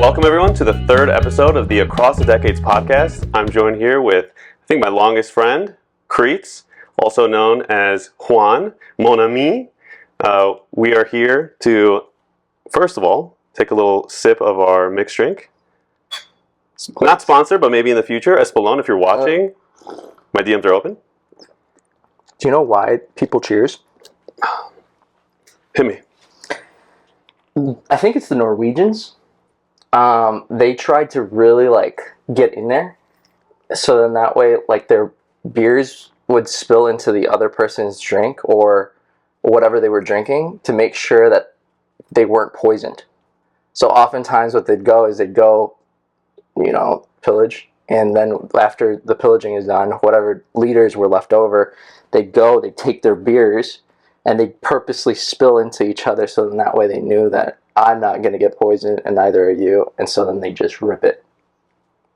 Welcome everyone to the third episode of the Across the Decades podcast. I'm joined here with, I think, my longest friend, Creets, also known as Juan, mon ami. We are here to, first of all, take a little sip of our mixed drink. Not sponsored, but maybe in the future. Espolón, if you're watching, my DMs are open. Do you know why people cheers? Hit me. I think it's the Norwegians. They tried to really get in there, so then that way their beers would spill into the other person's drink or whatever they were drinking to make sure that they weren't poisoned. So oftentimes what they'd go, pillage, and then after the pillaging is done, whatever liters were left over, they'd take their beers and they'd purposely spill into each other, so then that way they knew that I'm not going to get poisoned and neither are you, and so then they just rip it.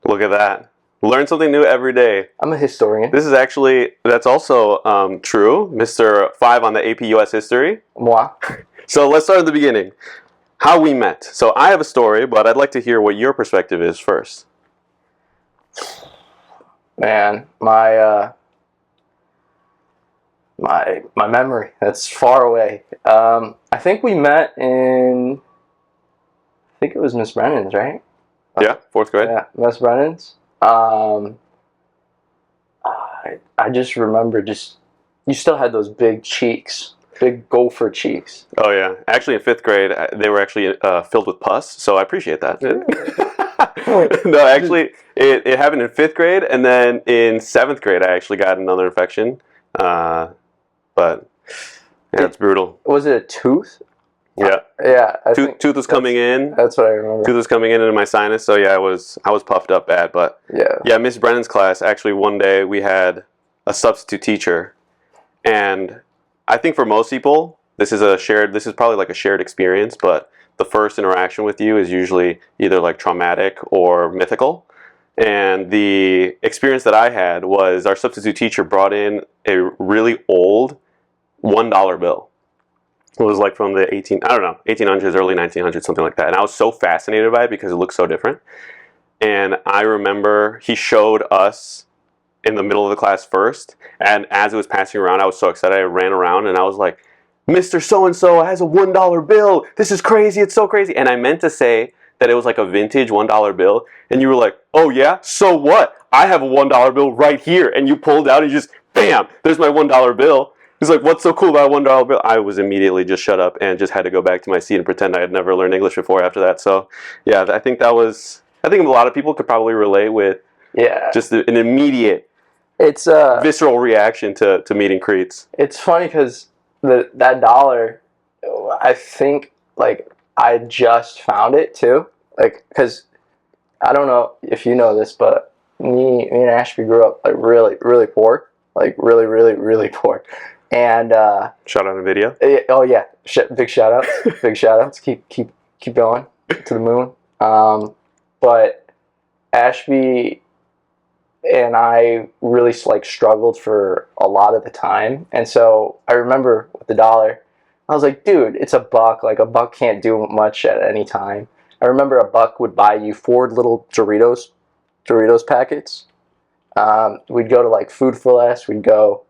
Look at that. Learn something new every day. I'm a historian. This is actually, that's also true. Mr. 5 on the AP US History. Moi. So let's start at the beginning. How we met. So I have a story, but I'd like to hear what your perspective is first. Man, my memory, that's far away. I think we met in, I think it was Miss Brennan's, right? Yeah, 4th grade. Yeah, Miss Brennan's. I just remember you still had those big cheeks, big gopher cheeks. Oh yeah, actually in 5th grade they were actually filled with pus, so I appreciate that. No, actually it happened in 5th grade, and then in 7th grade I actually got another infection. But yeah, it's brutal. Was it a tooth? Yeah. Yeah. Tooth was coming in. That's what I remember. Tooth was coming in into my sinus, so yeah, I was puffed up bad. But yeah, Miss Brennan's class, actually one day we had a substitute teacher, and I think for most people this is probably like a shared experience, but the first interaction with you is usually either like traumatic or mythical. And the experience that I had was our substitute teacher brought in a really old $1 bill. It was like from the 1800s, early 1900s, something like that. And I was so fascinated by it because it looked so different. And I remember he showed us in the middle of the class first. And as it was passing around, I was so excited. I ran around and I was like, Mr. So-and-so has a $1 bill. This is crazy. It's so crazy. And I meant to say that it was like a vintage $1 bill. And you were like, oh yeah? So what? I have a $1 bill right here. And you pulled out and just, bam, there's my $1 bill. He's like, what's so cool about a $1 bill? I was immediately just shut up and just had to go back to my seat and pretend I had never learned English before after that. So yeah, I think a lot of people could probably relate with just an immediate visceral reaction to meeting Creets. It's funny because that dollar, I think I just found it too. Because I don't know if you know this, but me and Ashby grew up really, really poor. Really, really, really poor. And shout out on video. Oh yeah, big shout out, big shout outs. Keep going to the moon. But Ashby and I really struggled for a lot of the time, and so I remember with the dollar, I was like, dude, it's $1. A buck can't do much at any time. I remember $1 would buy you 4 little Doritos packets. We'd go to Food for Less. We'd go.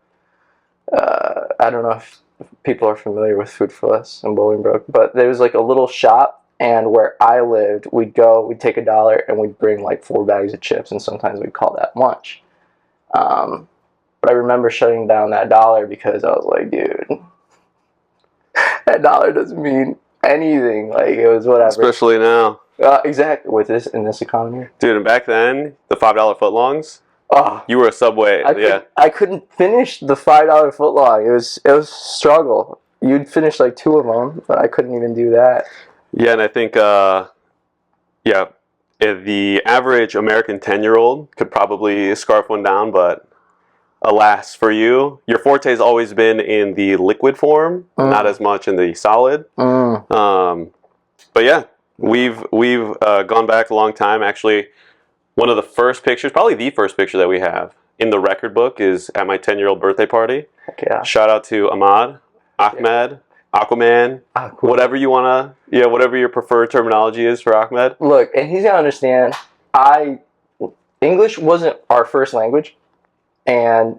I don't know if people are familiar with Food for Less in Bolingbrook, but there was a little shop, and where I lived, we'd take $1 and we'd bring 4 bags of chips, and sometimes we'd call that lunch. But I remember shutting down that dollar because I was like, dude, that dollar doesn't mean anything. It was whatever. Especially now. Exactly, in this economy. Dude, and back then, the $5 footlongs. Oh, you were a Subway. I couldn't finish the $5 footlong. It was a struggle. You'd finish 2 of them, but I couldn't even do that. Yeah, and I think the average American 10-year-old could probably scarf one down, but alas for you, your forte has always been in the liquid form, not as much in the solid. But yeah, we've gone back a long time. Actually, one of the first pictures, probably the first picture that we have in the record book, is at my 10-year-old birthday party. Yeah. Shout out to Ahmed. Aquaman, whatever you wanna, whatever your preferred terminology is for Ahmed. Look, and he's gonna understand. English wasn't our first language, and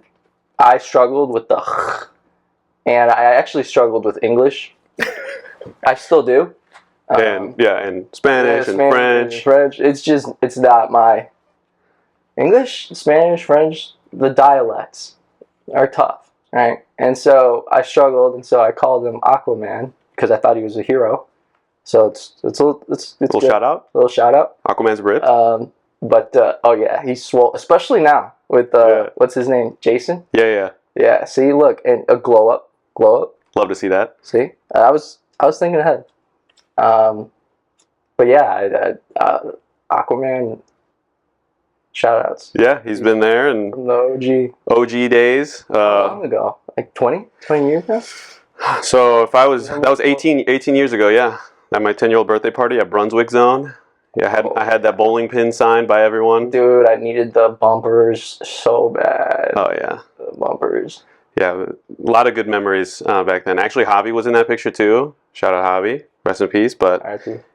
I struggled with the, and I actually struggled with English. I still do. And Spanish and French. It's not my English, Spanish, French. The dialects are tough, right? And so I struggled, and so I called him Aquaman because I thought he was a hero. So it's little shout out. Little shout out. Aquaman's ripped. But oh yeah, he's swole, especially now with what's his name, Jason. Yeah. See, look, and a glow up. Love to see that. See, I was thinking ahead. But yeah, Aquaman. Shout outs. Yeah, he's been there and from the OG days. How long ago? Like 20 years now? So that was 18 years ago, yeah. At my 10-year-old birthday party at Brunswick Zone. Yeah, I had that bowling pin signed by everyone. Dude, I needed the bumpers so bad. Oh yeah. The bumpers. Yeah, a lot of good memories back then. Actually, Hobby was in that picture too. Shout out Hobby. Rest in peace. But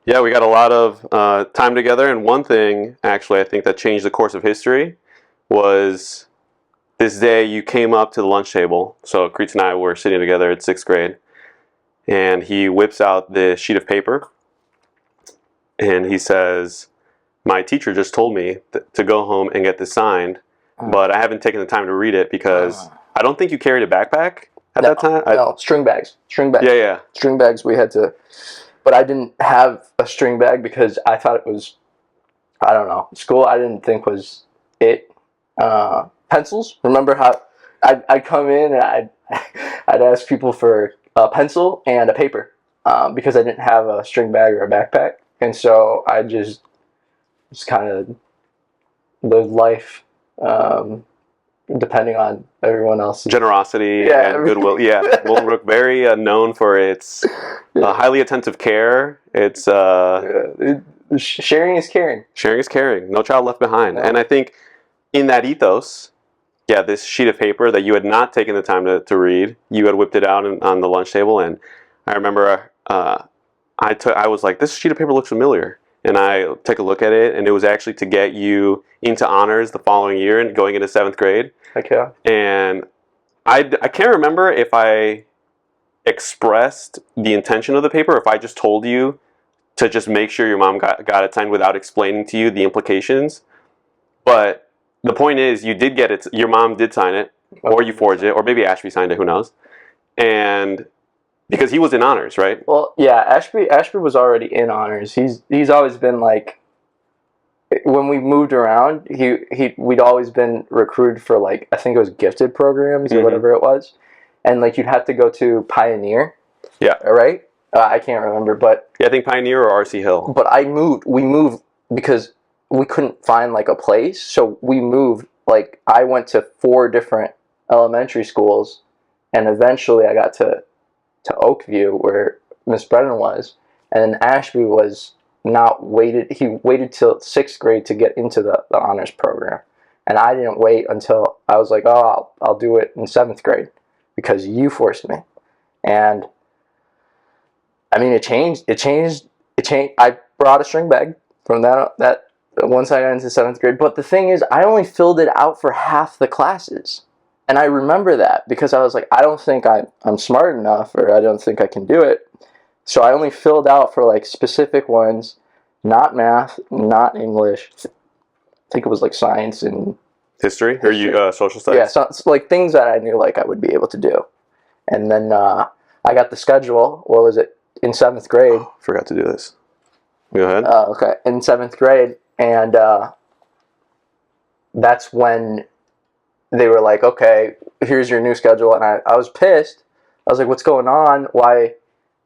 yeah, we got a lot of time together. And one thing, actually, I think that changed the course of history was this day you came up to the lunch table. So Creets and I were sitting together at 6th grade. And he whips out this sheet of paper. And he says, my teacher just told me to go home and get this signed. But I haven't taken the time to read it because I don't think you carried a backpack at that time. No, string bags. Yeah. String bags we had to, but I didn't have a string bag because I thought it was, I don't know, school I didn't think was it. Pencils, remember how I'd come in and I'd ask people for a pencil and a paper because I didn't have a string bag or a backpack. And so I just kind of lived life depending on everyone else's generosity and goodwill. Yeah, Willowbrook very known for its highly attentive care. It's sharing is caring. Sharing is caring. No child left behind. No. And I think in that ethos, yeah, this sheet of paper that you had not taken the time to read, you had whipped it out on the lunch table, and I remember I was like, this sheet of paper looks familiar. And I take a look at it, and it was actually to get you into honors the following year and going into 7th grade. Okay. And I can't remember if I expressed the intention of the paper, if I just told you to just make sure your mom got it signed without explaining to you the implications. But the point is, you did get it. Your mom did sign it, or you forged it, or maybe Ashby signed it. Who knows? And because he was in honors, right? Well, yeah, Ashby was already in honors. He's always been like, when we moved around, we'd always been recruited for like, I think it was gifted programs or whatever it was, and like you'd have to go to Pioneer. Yeah. Right. I can't remember, but yeah, I think Pioneer or RC Hill. But we moved because we couldn't find like a place, so we moved. Like I went to 4 different elementary schools, and eventually I got to Oakview where Miss Brennan was, and Ashby was not waited. He waited till 6th grade to get into the honors program, and I didn't wait until I was like, oh, I'll do it in 7th grade because you forced me. And I mean, it changed. I brought a string bag from that once I got into 7th grade. But the thing is, I only filled it out for half the classes. And I remember that because I was like, I don't think I'm smart enough, or I don't think I can do it. So I only filled out for like specific ones, not math, not English. I think it was like science and history. Or social studies. Yeah, so it's like things that I knew like I would be able to do. And then I got the schedule. What was it in 7th grade? Oh, forgot to do this. Go ahead. Okay, in 7th grade, and that's when they were like, okay, here's your new schedule. And I was pissed. I was like, what's going on? Why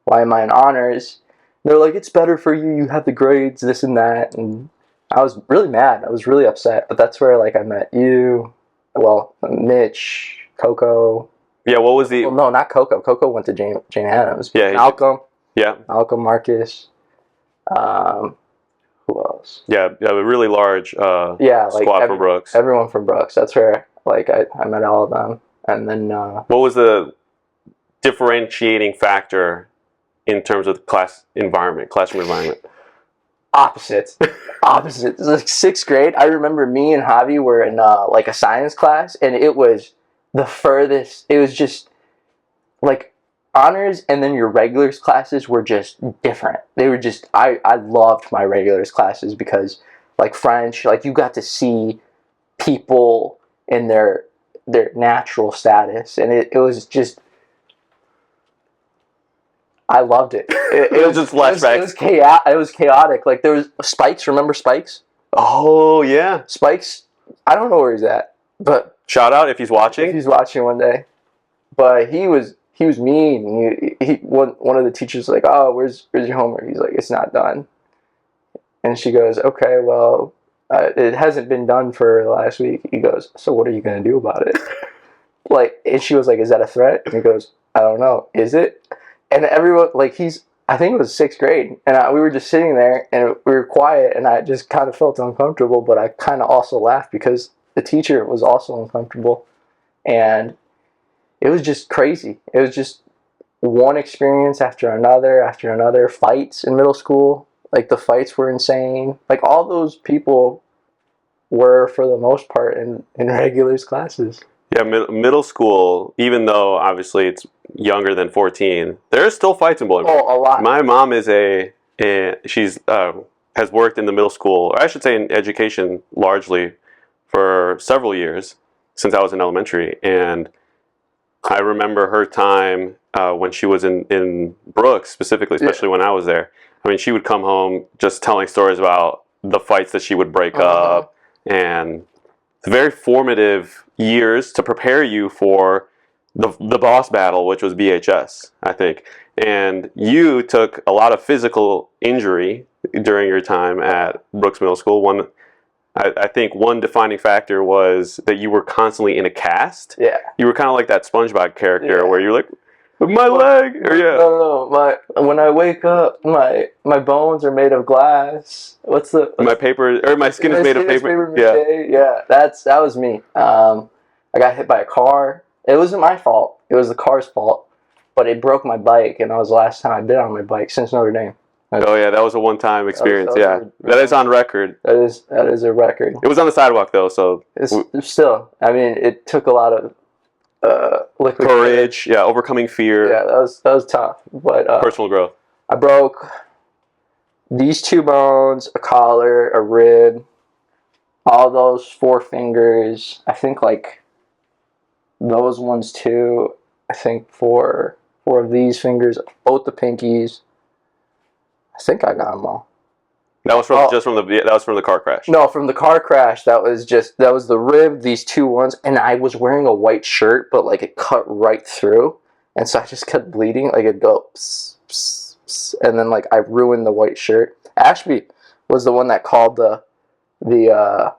am I in honors? And they're like, it's better for you. You have the grades, this and that. And I was really mad. I was really upset. But that's where like I met you. Well, Mitch, Coco. Yeah, what was the... Well, no, not Coco. Coco went to Jane Addams. Yeah. Malcolm. Yeah. Malcolm, Marcus. Who else? Yeah, a really large squad from Brooks. Everyone from Brooks. That's where like I met all of them. And then what was the differentiating factor in terms of the classroom environment? Opposites. Opposites. Like 6th grade, I remember me and Javi were in like a science class, and it was the furthest. It was just like honors, and then your regulars classes were just different. They were just, I loved my regulars classes because like French, like you got to see people in their natural status, and it was just, I loved it. It was just flashbacks. It was chaotic. Like there was Spikes. Remember Spikes? Oh yeah, Spikes. I don't know where he's at, but shout out if he's watching. If he's watching one day, but he was mean. One of the teachers was like, "Oh, where's your homework?" He's like, "It's not done," and she goes, "Okay, well, it hasn't been done for the last week." He goes, "So what are you gonna do about it?" Like, and she was like, "Is that a threat?" And he goes, "I don't know. Is it?" And everyone, like, I think it was 6th grade, and we were just sitting there, and we were quiet, and I just kind of felt uncomfortable, but I kind of also laughed because the teacher was also uncomfortable, and it was just crazy. It was just one experience after another, fights in middle school. Like, the fights were insane. Like, all those people were, for the most part, in regulars classes. Yeah, middle school, even though obviously it's younger than 14, there are still fights in Bolingbrook. Oh, a lot. My mom is she's has worked in the middle school, or I should say in education largely, for several years since I was in elementary. And I remember her time when she was in Brooks specifically, especially when I was there. I mean, she would come home just telling stories about the fights that she would break up, and very formative years to prepare you for the boss battle, which was BHS, I think. And you took a lot of physical injury during your time at Brooks Middle School. I think one defining factor was that you were constantly in a cast. Yeah. You were kind of like that SpongeBob character where you're like, my leg, or No. When I wake up, my bones are made of glass. My skin is made of paper. Yeah. That was me. I got hit by a car. It wasn't my fault. It was the car's fault. But it broke my bike, and that was the last time I've been on my bike since Notre Dame. Oh yeah, that was a one-time experience. That is on record. That is a record. It was on the sidewalk though, so it's still. I mean, it took a lot of liquid courage. Yeah, overcoming fear. Yeah, that was tough. But personal growth. I broke these 2 bones, a collar, a rib, all those 4 fingers. I think like those ones too. I think 4 of these fingers, both the pinkies. I think I got them all. That was from the car crash. No, from the car crash. That was the rib. These 2 ones, and I was wearing a white shirt, but like it cut right through, and so I just kept bleeding. Like it go, pss, pss, pss, and then like I ruined the white shirt. Ashby was the one that called we got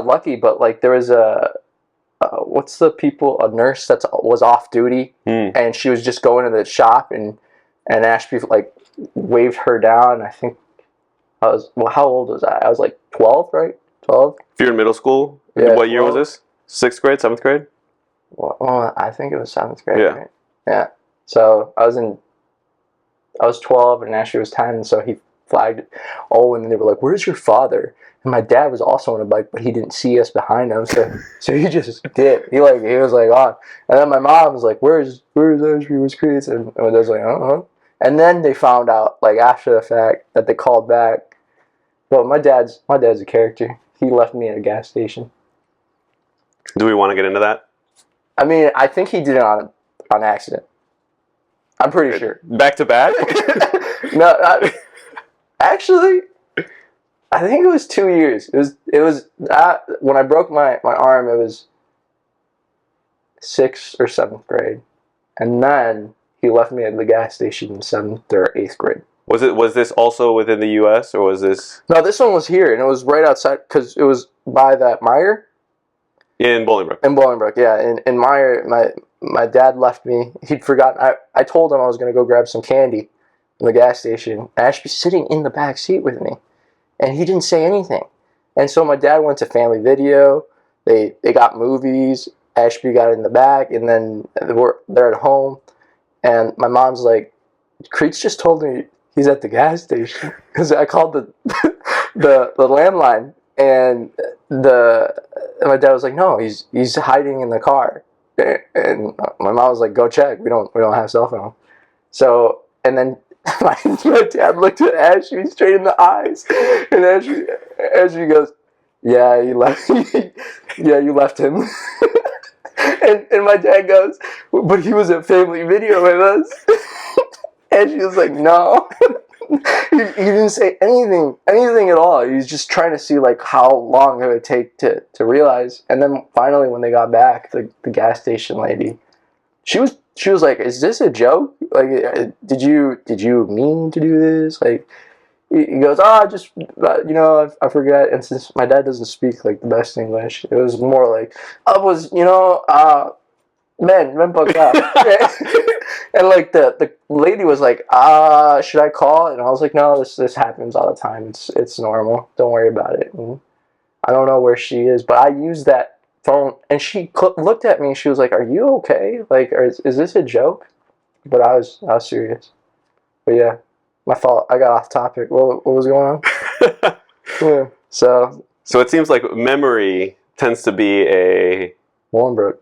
lucky, but like there was a nurse that was off duty, and she was just going to the shop, and Ashby like waved her down. I think how old was I? I was like 12, right? 12. If you're in middle school, yeah, what year was this? 6th grade, 7th grade? Well, I think it was 7th grade. Yeah. Right? Yeah. So I was 12 and Ashby was 10, and so he flagged it. Oh, and they were like, "Where's your father?" And my dad was also on a bike, but he didn't see us behind him, so he just did. He was like on, and then my mom was like, "Where's Ashby? Where's Chris?" And I was like, And then they found out, like after the fact, that they called back. Well, my dad's a character. He left me at a gas station. Do we want to get into that? I mean, I think he did it on accident. I'm pretty sure. Back to back? No, actually, I think it was 2 years. It was when I broke my arm. It was 6th or 7th grade, and then he left me at the gas station in 7th or 8th grade. Was this also within the U.S. or was this? No, this one was here, and it was right outside because it was by that Meyer. In Bolingbrook. In Bolingbrook, yeah. In Meyer, my dad left me. He'd forgotten. I told him I was going to go grab some candy from the gas station. Ashby's sitting in the back seat with me, and he didn't say anything. And so my dad went to Family Video. They got movies, Ashby got in the back, and then they're at home, and my mom's like, Creech just told me he's at the gas station, because I called the landline, and my dad was like, no, he's hiding in the car, and my mom was like, go check, we don't have cell phone. So, and then my dad looked at Ashby straight in the eyes, and Ashby goes, yeah, you left him. and my dad goes, but he was at family video with us. And she was like, no. he didn't say anything at all. He was just trying to see like how long it would take to realize. And then finally, when they got back, the gas station lady, she was like, is this a joke? Like, did you mean to do this? Like, he goes, just, I forget. And since my dad doesn't speak like the best English, it was more like, I was, men fucked up. And like the lady was like, should I call? And I was like, no, this happens all the time. It's normal. Don't worry about it. And I don't know where she is, but I used that phone, and she looked at me, and she was like, are you okay? Like, is this a joke? But I was serious. But yeah, my fault. I got off topic. What was going on? Yeah. So it seems like memory tends to be Warrenbrook.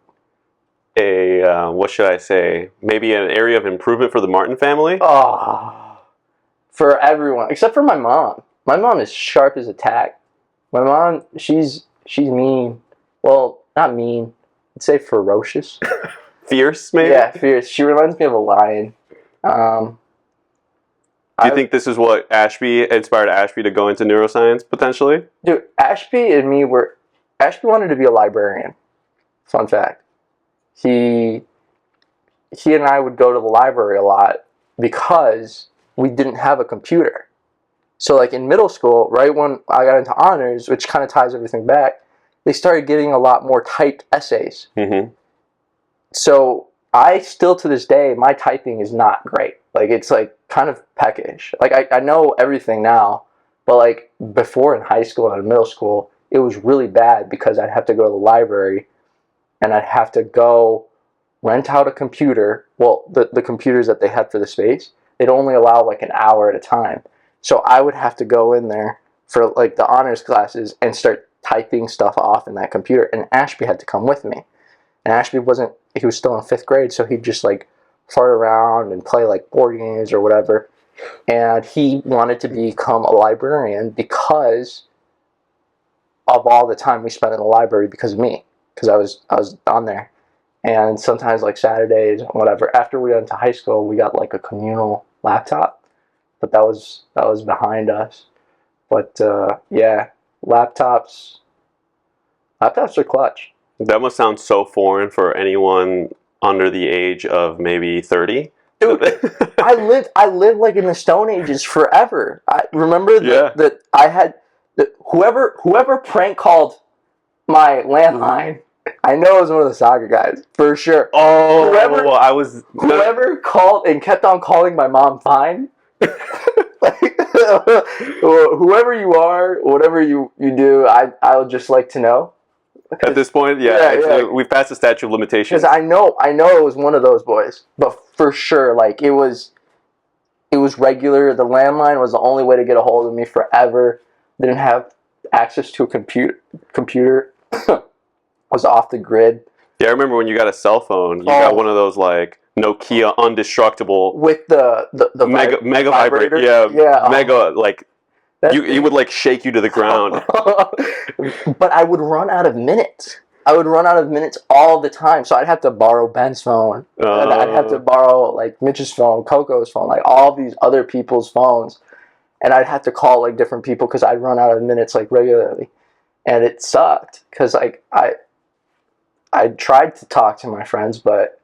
What should I say? Maybe an area of improvement for the Martin family? Oh, for everyone. Except for my mom. My mom is sharp as a tack. My mom, she's mean. Well, not mean. I'd say ferocious. Fierce, maybe? Yeah, fierce. She reminds me of a lion. Do you think this is what inspired Ashby to go into neuroscience, potentially? Dude, Ashby wanted to be a librarian. Fun fact. He and I would go to the library a lot because we didn't have a computer. So like in middle school, right when I got into honors, which kind of ties everything back, they started getting a lot more typed essays. Mm-hmm. So I still, to this day, my typing is not great. Like, it's like kind of peckish. Like, I know everything now, but like before in high school and in middle school, it was really bad because I'd have to go to the library and I'd have to go rent out a computer. Well, the computers that they had for the space, they'd only allow like an hour at a time. So I would have to go in there for like the honors classes and start typing stuff off in that computer. And Ashby had to come with me. And Ashby he was still in 5th grade, so he'd just like fart around and play like board games or whatever. And he wanted to become a librarian because of all the time we spent in the library because of me. Because I was on there. And sometimes like Saturdays, whatever. After we got into high school, we got like a communal laptop. But that was behind us. But yeah, laptops are clutch. That must sound so foreign for anyone under the age of maybe 30. Dude, I lived like in the Stone Ages forever. I remember that I had whoever prank called my landline. I know it was one of the soccer guys for sure. Oh, whoever called and kept on calling my mom fine. Like, whoever you are, whatever you do, I would just like to know. At this point, we've passed the statute of limitations. Because I know it was one of those boys, but for sure, like it was regular. The landline was the only way to get a hold of me forever. Didn't have access to a computer. Was off the grid. Yeah, I remember when you got a cell phone. You got one of those like Nokia undestructible with the mega vibrator. Yeah, mega like. You would like shake you to the ground. But I would run out of minutes. All the time. So I'd have to borrow Ben's phone. And I'd have to borrow like Mitch's phone, Coco's phone, like all these other people's phones. And I'd have to call like different people because I'd run out of minutes like regularly. And it sucked because like I tried to talk to my friends, but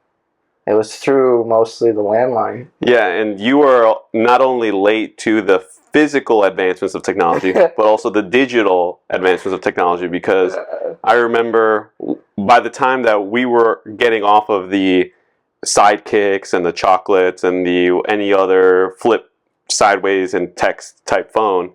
it was through mostly the landline. Yeah, and you were not only late to the physical advancements of technology, but also the digital advancements of technology, because I remember by the time that we were getting off of the sidekicks and the chocolates and any other flip sideways and text type phone,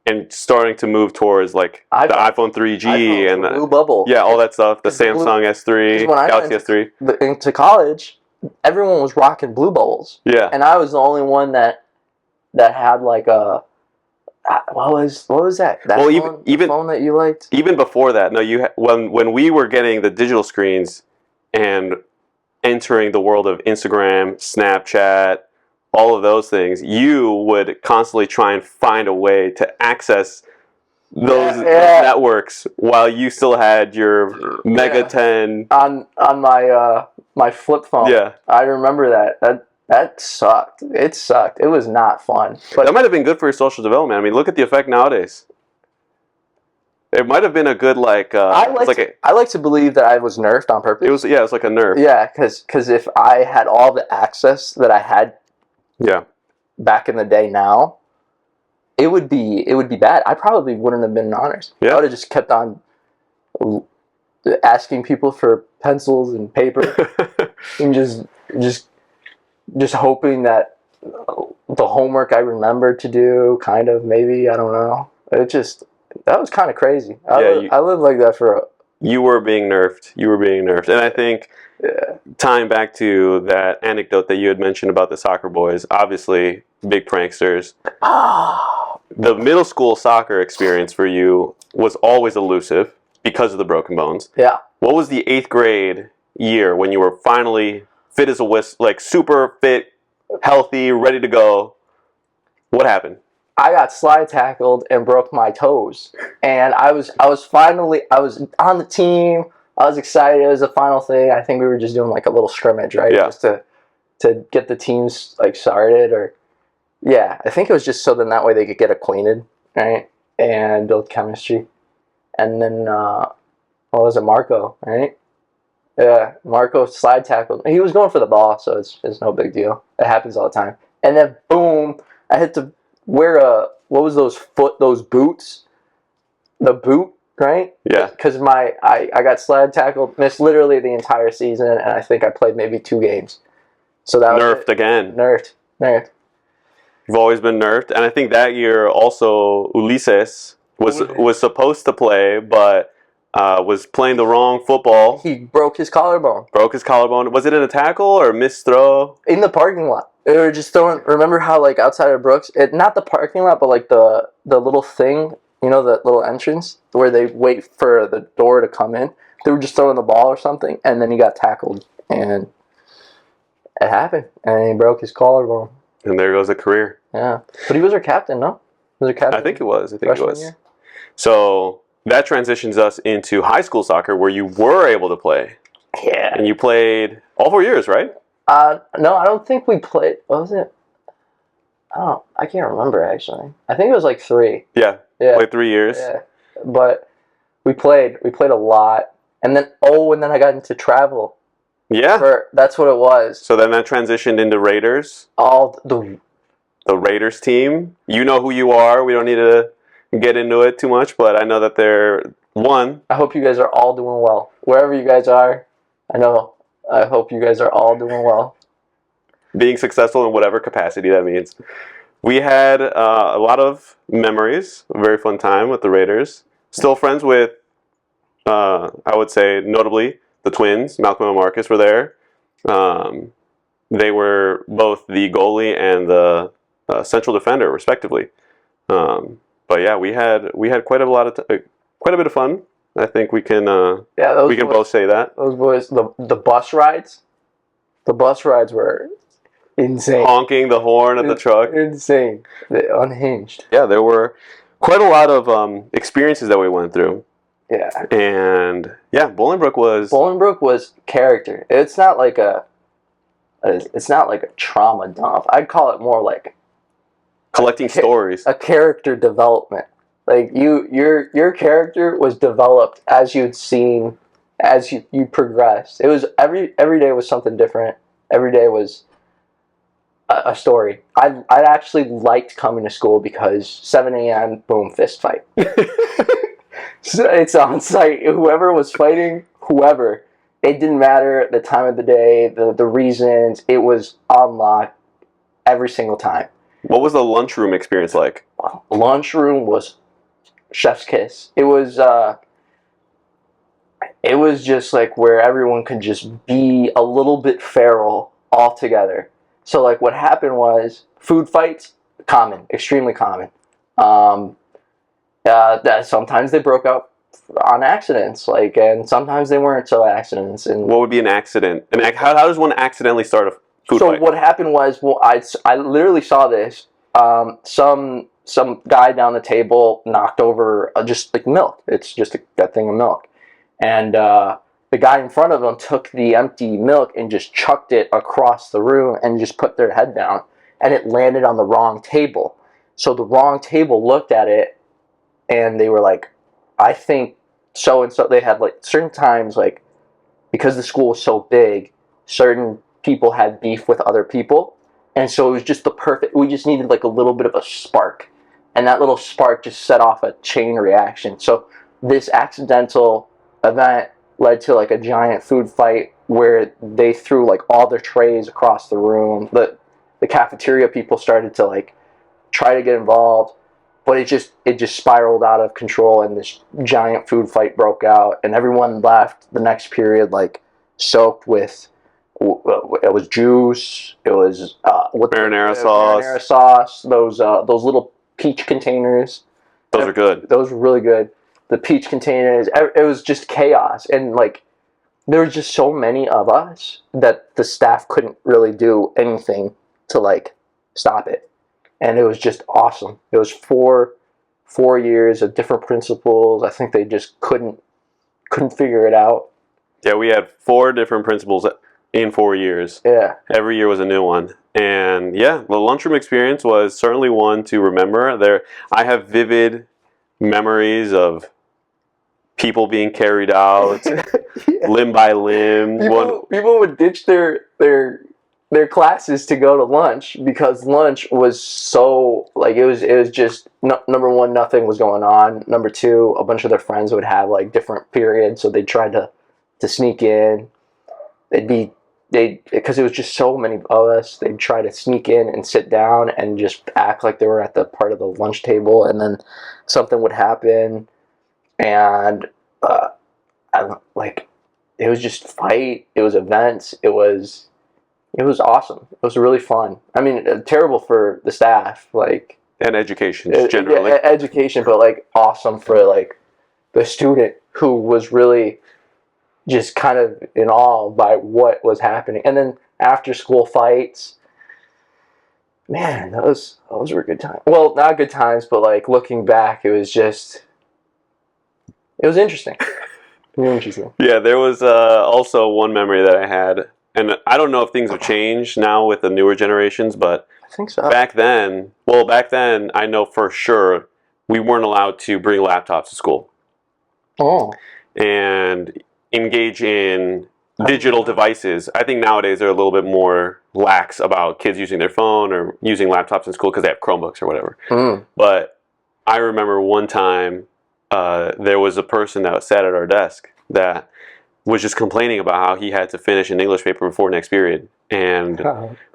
and starting to move towards like the iPhone 3G and Blue Bubble. Yeah, all that stuff. The Samsung S3, Galaxy S3. Into college, everyone was rocking Blue Bubbles. Yeah. And I was the only one that had like a what was that? That phone that you liked? Even before that, no, when we were getting the digital screens and entering the world of Instagram, Snapchat, all of those things, you would constantly try and find a way to access those networks while you still had your Mega 10 on my my flip phone. Yeah, I remember that. That sucked. It sucked. It was not fun. But that might have been good for your social development. I mean, look at the effect nowadays. It might have been a good I like to believe that I was nerfed on purpose. It was like a nerf. Yeah, because if I had all the access that I had, back in the day now, it would be bad. I probably wouldn't have been in honors. Yeah. I would have just kept on asking people for pencils and paper and just hoping that the homework I remembered to do, kind of, maybe, I don't know. That was kind of crazy. I lived like that for You were being nerfed. And I think, tying back to that anecdote that you had mentioned about the soccer boys, obviously, big pranksters. The middle school soccer experience for you was always elusive because of the broken bones. Yeah. What was the 8th grade year when you were finally fit as a whisk, like super fit, healthy, ready to go? What happened? I got slide tackled and broke my toes, and I was on the team. I was excited. It was the final thing. I think we were just doing like a little scrimmage, right? Yeah. Just to get the teams like started, or I think it was just so then that way they could get acquainted, right, and build chemistry. And then what was it, Marco, right? Yeah, Marco slide tackled. He was going for the ball, so it's no big deal. It happens all the time. And then boom, I had to wear what was those boots? The boot, right? Yeah. Because I got slide tackled, missed literally the entire season, and I think I played maybe 2 games. So that was nerfed again. Nerfed. You've always been nerfed, and I think that year also Ulises was supposed to play, but was playing the wrong football. He broke his collarbone. Was it in a tackle or a missed throw? In the parking lot. They were just throwing. Remember how like outside of Brooks, not the parking lot, but like the little thing, the little entrance where they wait for the door to come in. They were just throwing the ball or something, and then he got tackled, and it happened, and he broke his collarbone. And there goes a career. Yeah, but he was our captain, no? Was our captain? I think it was. Year? So that transitions us into high school soccer, where you were able to play. Yeah. And you played all 4 years, right? No, I don't think we played. What was it? I can't remember, actually. I think it was like 3. Yeah. Played 3 years. Yeah. But we played a lot. And then I got into travel. Yeah. That's what it was. So then that transitioned into Raiders. The Raiders team. You know who you are. We don't need to get into it too much, but I know that they're one. I hope you guys are all doing well. Wherever you guys are, I hope you guys are all doing well. Being successful in whatever capacity that means. We had a lot of memories, a very fun time with the Raiders. Still friends with, I would say, notably, the twins. Malcolm and Marcus were there. They were both the goalie and the central defender, respectively. But yeah, we had quite a bit of fun. I think we can both say that. Those boys, the bus rides were insane. Honking the horn at the truck. Insane. Unhinged. Yeah, there were quite a lot of experiences that we went through. Yeah. And yeah, Bolingbrook was character. It's not like a trauma dump. I'd call it more like collecting stories. A character development. Like your character was developed as you'd seen, as you progressed. It was every day was something different. Every day was a story. I actually liked coming to school because 7 a.m. boom, fist fight. So it's on site. Whoever was fighting, it didn't matter the time of the day, the reasons. It was on lock every single time. What was the lunchroom experience like? lunchroom was chef's kiss. It was just like where everyone could just be a little bit feral all together. So like what happened was food fights, common, extremely common. That sometimes they broke out on accidents, like, and sometimes they weren't so accidents. And what would be an accident? And how does one accidentally start a food fight? So what happened was, well, I literally saw this. Some guy down the table knocked over just like milk. It's just a thing of milk, and the guy in front of him took the empty milk and just chucked it across the room and just put their head down, and it landed on the wrong table. So the wrong table looked at it, and they were like, I think so and so. They had like certain times, like, because the school was so big, certain people had beef with other people, and so it was just the perfect. We just needed like a little bit of a spark, and that little spark just set off a chain reaction. So this accidental event led to like a giant food fight where they threw like all their trays across the room. The cafeteria people started to like try to get involved, but it just spiraled out of control, and this giant food fight broke out, and everyone left the next period like soaked with, it was juice, it was marinara sauce, those little peach containers. Those are good. Those were really good. The peach containers, it was just chaos, and like there were just so many of us that the staff couldn't really do anything to like stop it. And it was just awesome. It was four years of different principals. I think they just couldn't figure it out. Yeah, we had 4 different principals in 4 years. Yeah. Every year was a new one. And yeah, the lunchroom experience was certainly one to remember. I have vivid memories of people being carried out, limb by limb. People would ditch their classes to go to lunch because lunch was so, like, it was just, number one, nothing was going on. Number two, a bunch of their friends would have like different periods, so they tried to sneak in. Because it was just so many of us, they'd try to sneak in and sit down and just act like they were at the part of the lunch table, and then something would happen, and it was just fight. It was events. It was awesome. It was really fun. I mean, terrible for the staff, like, and education generally. Yeah, education, but like awesome for like the student who was really just kind of in awe by what was happening. And then after school fights, man, those were good times. Well, not good times, but like looking back, it was interesting. Interesting. Yeah, there was also one memory that I had, and I don't know if things have changed now with the newer generations, but I think so. Back then, I know for sure we weren't allowed to bring laptops to school. Oh. And engage in digital devices. I think nowadays they're a little bit more lax about kids using their phone or using laptops in school because they have Chromebooks or whatever. But I remember one time there was a person that sat at our desk that was just complaining about how he had to finish an English paper before next period. And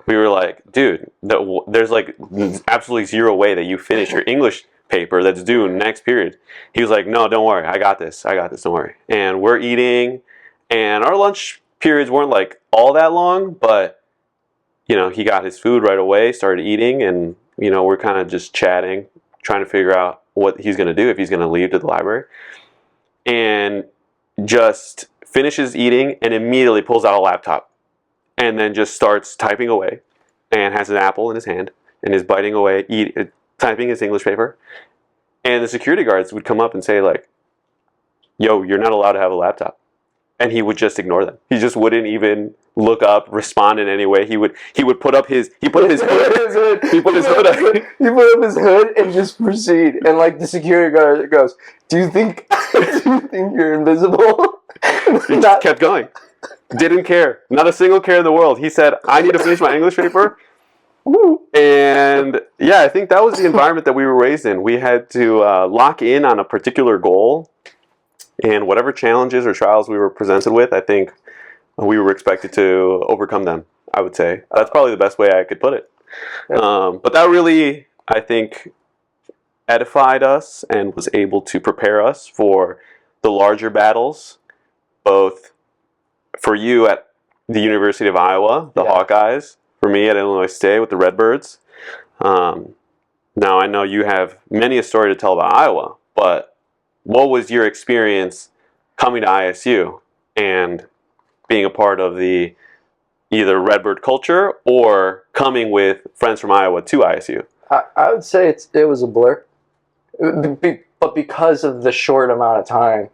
we were like, dude, there's like absolutely zero way that you finish your English paper that's due next period. He was like, no, don't worry, I got this, don't worry. And we're eating, and our lunch periods weren't like all that long, but you know, he got his food right away, started eating, and you know, we're kind of just chatting, trying to figure out what he's going to do, if he's going to leave to the library, and just finishes eating and immediately pulls out a laptop and then just starts typing away and has an apple in his hand and is biting away, typing his English paper. And the security guards would come up and say like, yo, you're not allowed to have a laptop. And he would just ignore them. He just wouldn't even look up, respond in any way. He put up his hood. He put his hood up. He put up his hood and just proceed. And like the security guard goes, do you think you're invisible? He just kept going. Didn't care. Not a single care in the world. He said, I need to finish my English paper. And yeah, I think that was the environment that we were raised in. We had to lock in on a particular goal, and whatever challenges or trials we were presented with, I think we were expected to overcome them, I would say. That's probably the best way I could put it. But that really, I think, edified us and was able to prepare us for the larger battles, both for you at the University of Iowa, the Hawkeyes, for me at Illinois State with the Redbirds. Now, I know you have many a story to tell about Iowa, but what was your experience coming to ISU and being a part of the either Redbird culture or coming with friends from Iowa to ISU? I would say it was a blur, but because of the short amount of time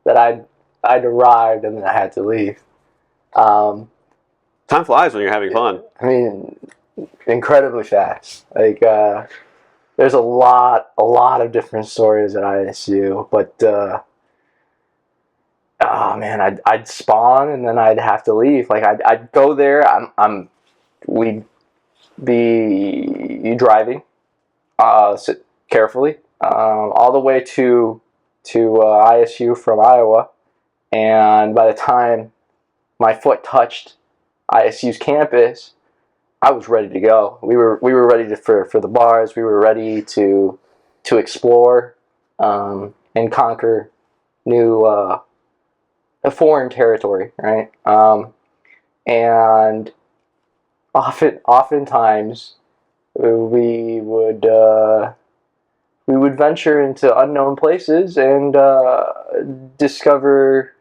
that I'd arrived and then I had to leave. Time flies when you're having fun. I mean, incredibly fast. Like there's a lot of different stories at ISU, but oh man, I'd spawn and then I'd have to leave. Like I'd go there. We'd be driving, sit carefully, all the way to ISU from Iowa, and by the time my foot touched ISU's campus, I was ready to go. We were ready for the bars. We were ready to explore and conquer new a foreign territory, right? And oftentimes we would venture into unknown places and discover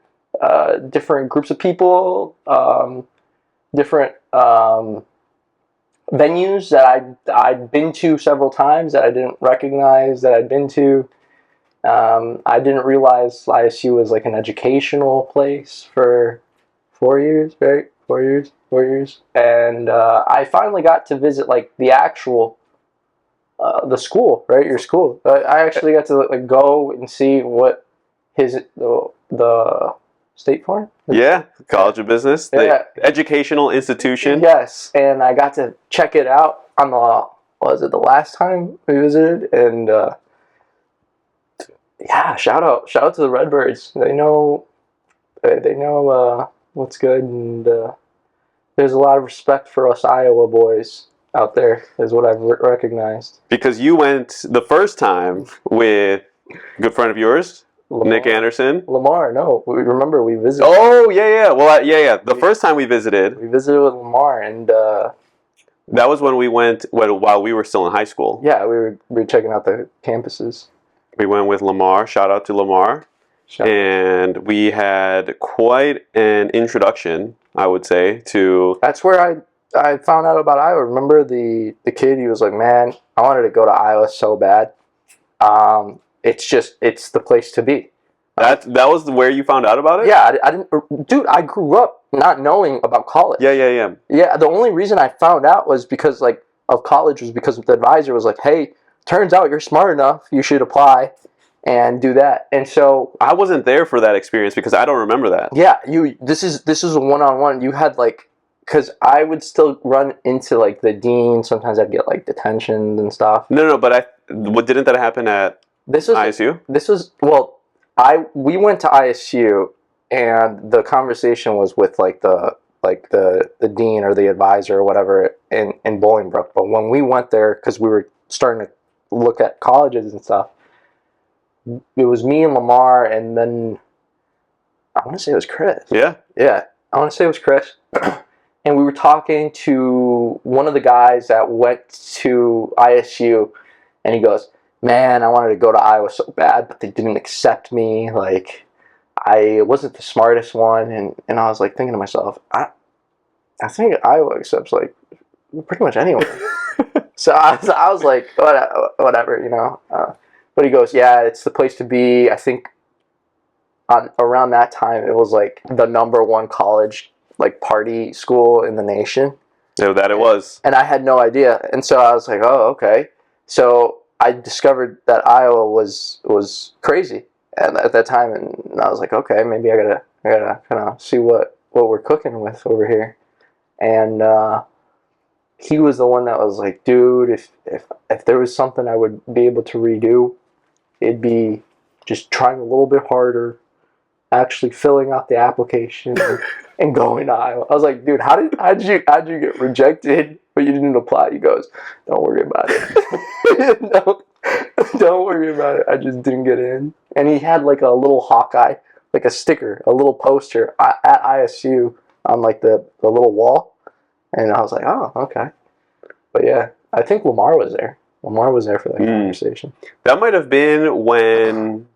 different groups of people, different venues that I'd been to several times that I didn't recognize that I'd been to. I didn't realize ISU was like an educational place for 4 years, right? 4 years. And I finally got to visit like the actual the school, right? Your school. I actually got to like go and see what the State Farm? Yeah, College of Business, the educational institution. Yes, and I got to check it out on the last time we visited, and shout out to the Redbirds. They know what's good, and there's a lot of respect for us Iowa boys out there, is what I've recognized. Because you went the first time with a good friend of yours, Lamar. Nick Anderson. Lamar, no. Remember, we visited. Oh, yeah. Well, yeah. The first time we visited. We visited with Lamar, and that was when we went, while we were still in high school. Yeah, we were checking out the campuses. We went with Lamar. Shout out to Lamar. And we had quite an introduction, I would say, to... That's where I found out about Iowa. Remember the kid? He was like, man, I wanted to go to Iowa so bad. It's the place to be. That was where you found out about it? Yeah, I didn't. Dude, I grew up not knowing about college. Yeah. Yeah, the only reason I found out was because of college was because the advisor was like, hey, turns out you're smart enough, you should apply and do that. And so I wasn't there for that experience because I don't remember that. Yeah, this is a one-on-one. You had because I would still run into the dean. Sometimes I'd get detentions and stuff. No, but didn't that happen at ISU? We went to ISU, and the conversation was with the dean or the advisor or whatever in Bolingbrook. But when we went there, because we were starting to look at colleges and stuff, it was me and Lamar, and then I want to say it was Chris. Yeah, I want to say it was Chris. And we were talking to one of the guys that went to ISU, and he goes, man, I wanted to go to Iowa so bad, but they didn't accept me. I wasn't the smartest one, and I was thinking to myself, I think Iowa accepts pretty much anyone. So I was like, whatever. But he goes, yeah, it's the place to be. I think around that time it was the #1 college party school in the nation. Yeah, that it was. And I had no idea, and so I was like, oh, okay. So I discovered that Iowa was crazy at that time, and I was like, okay, maybe I gotta kind of see what we're cooking with over here. And he was the one that was like, dude, if there was something I would be able to redo, it'd be just trying a little bit harder, actually filling out the application and going to Iowa. I was like, dude, how'd you get rejected, but you didn't apply? He goes, don't worry about it. Don't worry about it. I just didn't get in. And he had like a little Hawkeye, like a sticker, a little poster at ISU on like the little wall. And I was like, oh, okay. But yeah, I think Lamar was there. Lamar was there for that conversation. That might have been when...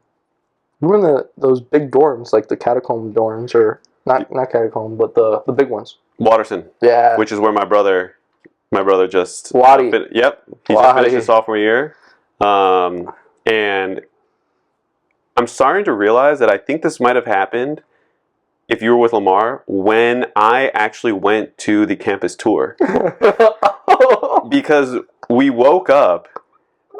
Remember those big dorms, like the catacomb dorms, or not catacomb, but the big ones. Watterson. Yeah. Which is where my brother just... Waddy. Yep. He just finished his sophomore year. And I'm starting to realize that I think this might have happened, if you were with Lamar, when I actually went to the campus tour. Because we woke up,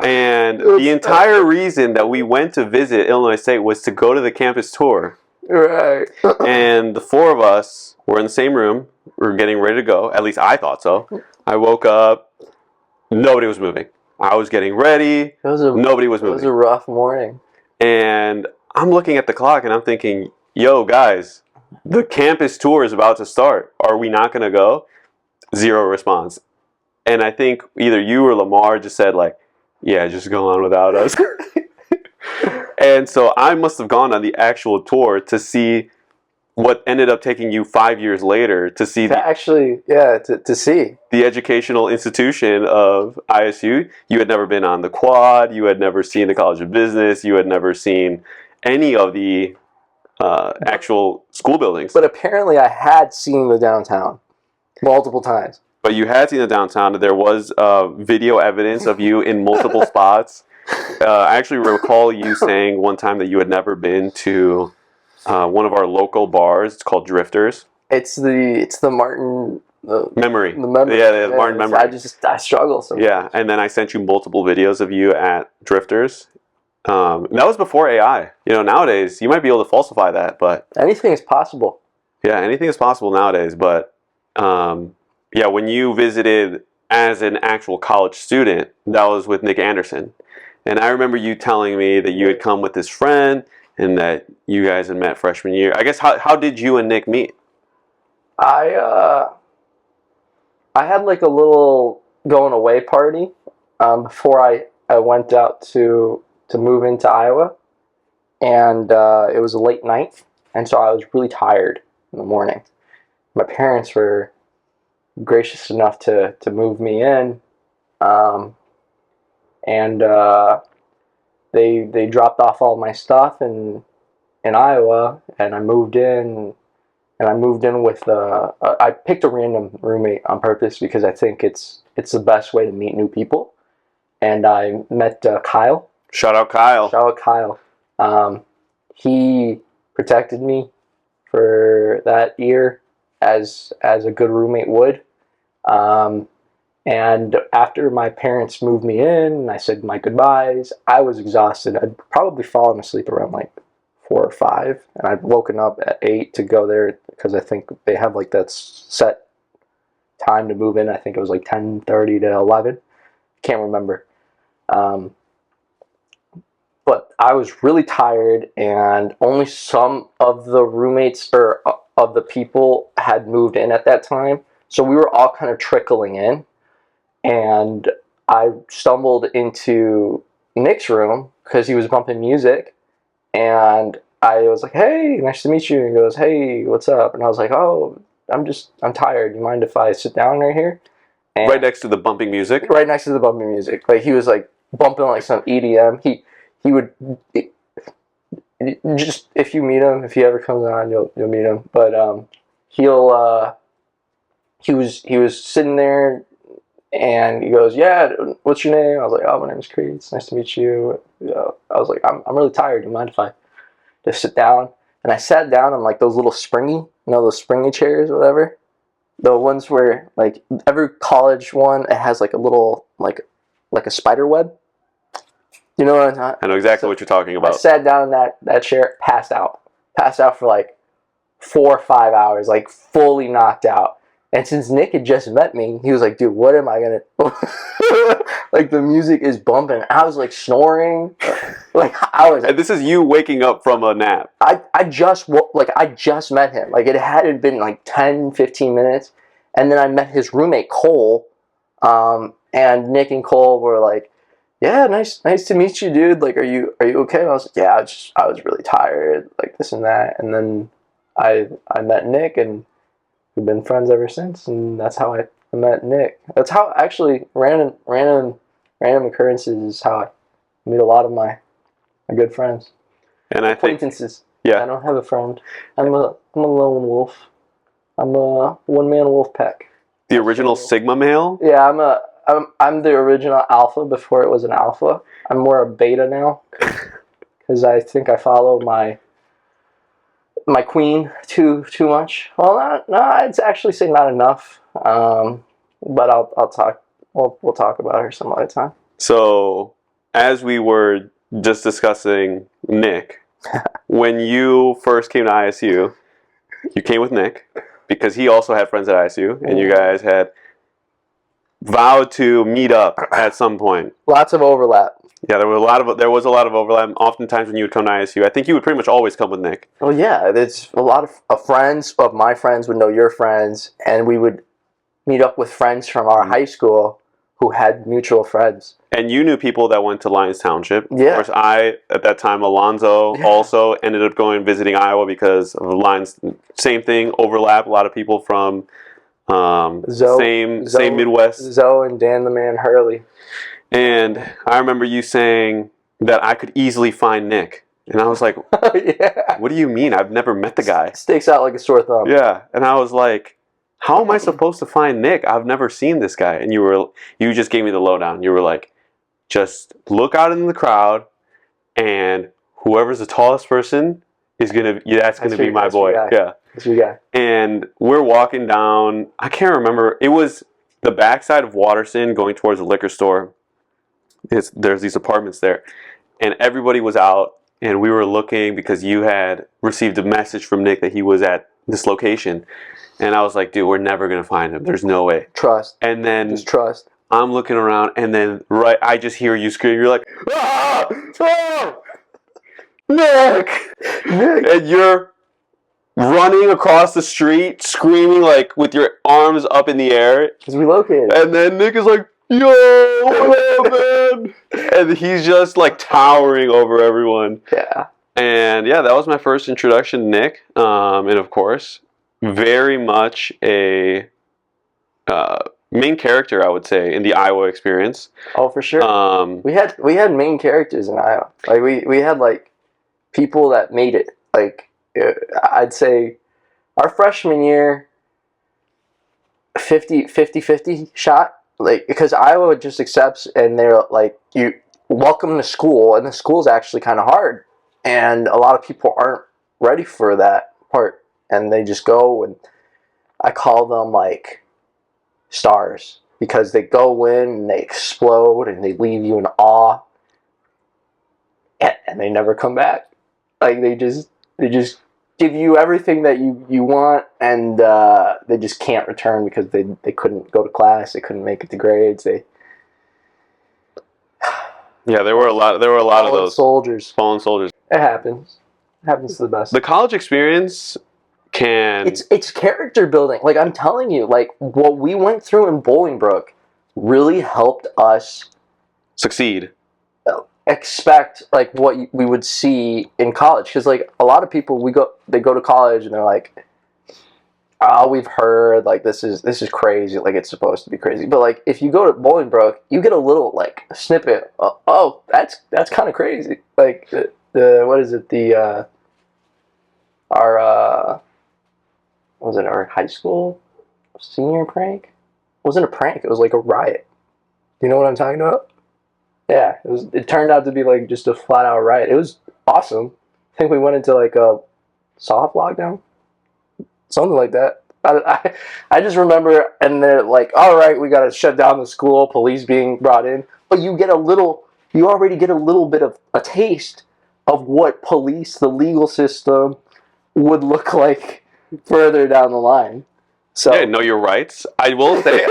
and the entire reason that we went to visit Illinois State was to go to the campus tour. Right. And the four of us were in the same room. We were getting ready to go. At least I thought so. I woke up. Nobody was moving. I was getting ready. Nobody was moving. It was a rough morning. And I'm looking at the clock, and I'm thinking, yo, guys, the campus tour is about to start. Are we not going to go? Zero response. And I think either you or Lamar just said, like, yeah, just go on without us. And so I must have gone on the actual tour to see what ended up taking you 5 years later to see to see the educational institution of ISU. You had never been on the quad. You had never seen the College of Business. You had never seen any of the actual school buildings. But apparently I had seen the downtown multiple times. But you had seen the downtown. There was video evidence of you in multiple spots. I actually recall you saying one time that you had never been to one of our local bars. It's called Drifters. It's the Martin Memory. The memory. Yeah, Martin Memory. I struggle so much. Yeah, and then I sent you multiple videos of you at Drifters. That was before AI. You know, nowadays you might be able to falsify that, but anything is possible. Yeah, anything is possible nowadays. But yeah, when you visited as an actual college student, that was with Nick Anderson. And I remember you telling me that you had come with this friend and that you guys had met freshman year. I guess, how did you and Nick meet? I had like a little going away party before I went out to move into Iowa. And it was a late night. And so I was really tired in the morning. My parents were gracious enough to move me in. And they dropped off all my stuff in Iowa, and I moved in. And I moved in with I picked a random roommate on purpose because I think it's the best way to meet new people. And I met Kyle. Shout out Kyle. Shout out Kyle. He protected me for that year as a good roommate would. And after my parents moved me in and I said my goodbyes, I was exhausted. I'd probably fallen asleep around like 4 or 5, and I'd woken up at 8 to go there because I think they have like that set time to move in. I think it was like 10:30 to 11. Can't remember. But I was really tired, and only some of the roommates or of the people had moved in at that time. So we were all kind of trickling in, and I stumbled into Nick's room because he was bumping music, and I was like, "Hey, nice to meet you." And he goes, "Hey, what's up?" And I was like, "Oh, I'm tired. You mind if I sit down right here?" And right next to the bumping music? Right next to the bumping music. Like, he was like bumping like some EDM. He would just, if you meet him, if he ever comes on, you'll meet him. But he was sitting there, and he goes, "Yeah, what's your name?" I was like, "Oh, my name is Creed. It's nice to meet you." I was like, I'm really tired. Do you mind if I just sit down? And I sat down on like those little those springy chairs or whatever. The ones where like every college one, it has like a little like a spider web. You know what I'm talking? I know exactly what you're talking about. I sat down in that chair, passed out for like 4 or 5 hours, like fully knocked out. And since Nick had just met me, he was like, "Dude, what am I gonna?" Like, the music is bumping. I was like snoring, like I was. And this is you waking up from a nap. I just met him. Like, it hadn't been like 10, 15 minutes, and then I met his roommate Cole, and Nick and Cole were like yeah, nice to meet you, dude. Like, are you okay? And I was like, yeah, I was really tired, like this and that. And then I met Nick, and we've been friends ever since. And that's how I met Nick. That's how actually random occurrences is how I meet a lot of my good friends. And I think Acquaintances. Yeah. I don't have a friend. I'm a lone wolf. I'm a one-man wolf pack. The original Sigma male? Yeah, I'm the original alpha before it was an alpha. I'm more a beta now because I think I follow my queen too much. Well, no, I'd actually say not enough. But I'll talk. We'll talk about her some other time. So, as we were just discussing Nick, when you first came to ISU, you came with Nick because he also had friends at ISU, and you guys had vowed to meet up at some point. Lots of overlap. Yeah, there was a lot of overlap. Oftentimes when you would come to ISU, I think you would pretty much always come with Nick. Well, yeah, it's a lot of friends of my friends would know your friends, and we would meet up with friends from our high school who had mutual friends. And you knew people that went to Lyons Township. Yeah. Of course, at that time, Alonzo also ended up visiting Iowa because of Lyons. Same thing, overlap. A lot of people from same Midwest. Zoe and Dan the Man Hurley. And I remember you saying that I could easily find Nick. And I was like, yeah. What do you mean? I've never met the guy. Sticks out like a sore thumb. Yeah. And I was like, how am I supposed to find Nick? I've never seen this guy. And you just gave me the lowdown. You were like, just look out in the crowd, and whoever's the tallest person is that's gonna be my boy. Yeah. That's your guy. And we're walking down, I can't remember, it was the backside of Watterson going towards the liquor store. There's these apartments there. And everybody was out, and we were looking because you had received a message from Nick that he was at this location. And I was like, dude, we're never going to find him. There's no way. Trust. And then just trust. I'm looking around, and then I just hear you scream. You're like, ah! Oh! Nick! And you're running across the street, screaming like with your arms up in the air. Because we located. And then Nick is like, yo, what up, man? And he's just like towering over everyone. Yeah. And yeah, that was my first introduction to Nick. And of course, very much a main character, I would say, in the Iowa experience. Oh, for sure. We had main characters in Iowa. Like we had like people that made it. Like I'd say our freshman year 50 shot. Like because Iowa just accepts, and they're like, you welcome to school, and the school's actually kind of hard, and a lot of people aren't ready for that part, and they just go, and I call them like stars because they go in and they explode and they leave you in awe, and they never come back. Like they just give you everything that you want, and they just can't return because they couldn't go to class, they couldn't make it to grades. Yeah, there were a lot of those fallen soldiers. It happens. It happens to the best. The college experience it's character building. Like I'm telling you, like what we went through in Bolingbrook really helped us succeed. Expect like what we would see in college, because like a lot of people they go to college and they're like, oh, we've heard like this is crazy, like it's supposed to be crazy, but like if you go to Bolingbrook, you get a little like snippet. Oh, that's kind of crazy. Like the what is it, the our was it our high school senior prank? It wasn't a prank, it was like a riot. You know what I'm talking about? Yeah, it turned out to be like just a flat out riot. It was awesome. I think we went into like a soft lockdown, something like that. I just remember, and they're like, all right, we got to shut down the school, police being brought in. But you already get a little bit of a taste of what police, the legal system, would look like further down the line. So yeah, know your rights. I will say,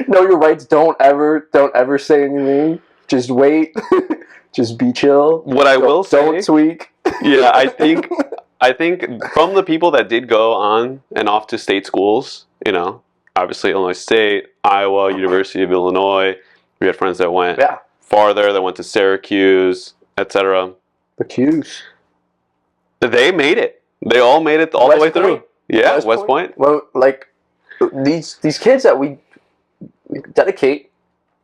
know your rights. Don't ever say anything. Just wait. Just be chill. What I will say, don't tweak. Yeah, I think from the people that did go on and off to state schools, you know, obviously Illinois State, Iowa, University of Illinois, we had friends that went. Yeah. farther. They went to Syracuse, etc. The Qs. They made it. They all made it all the way through. Yeah, West Point. Well, like these kids that we dedicate,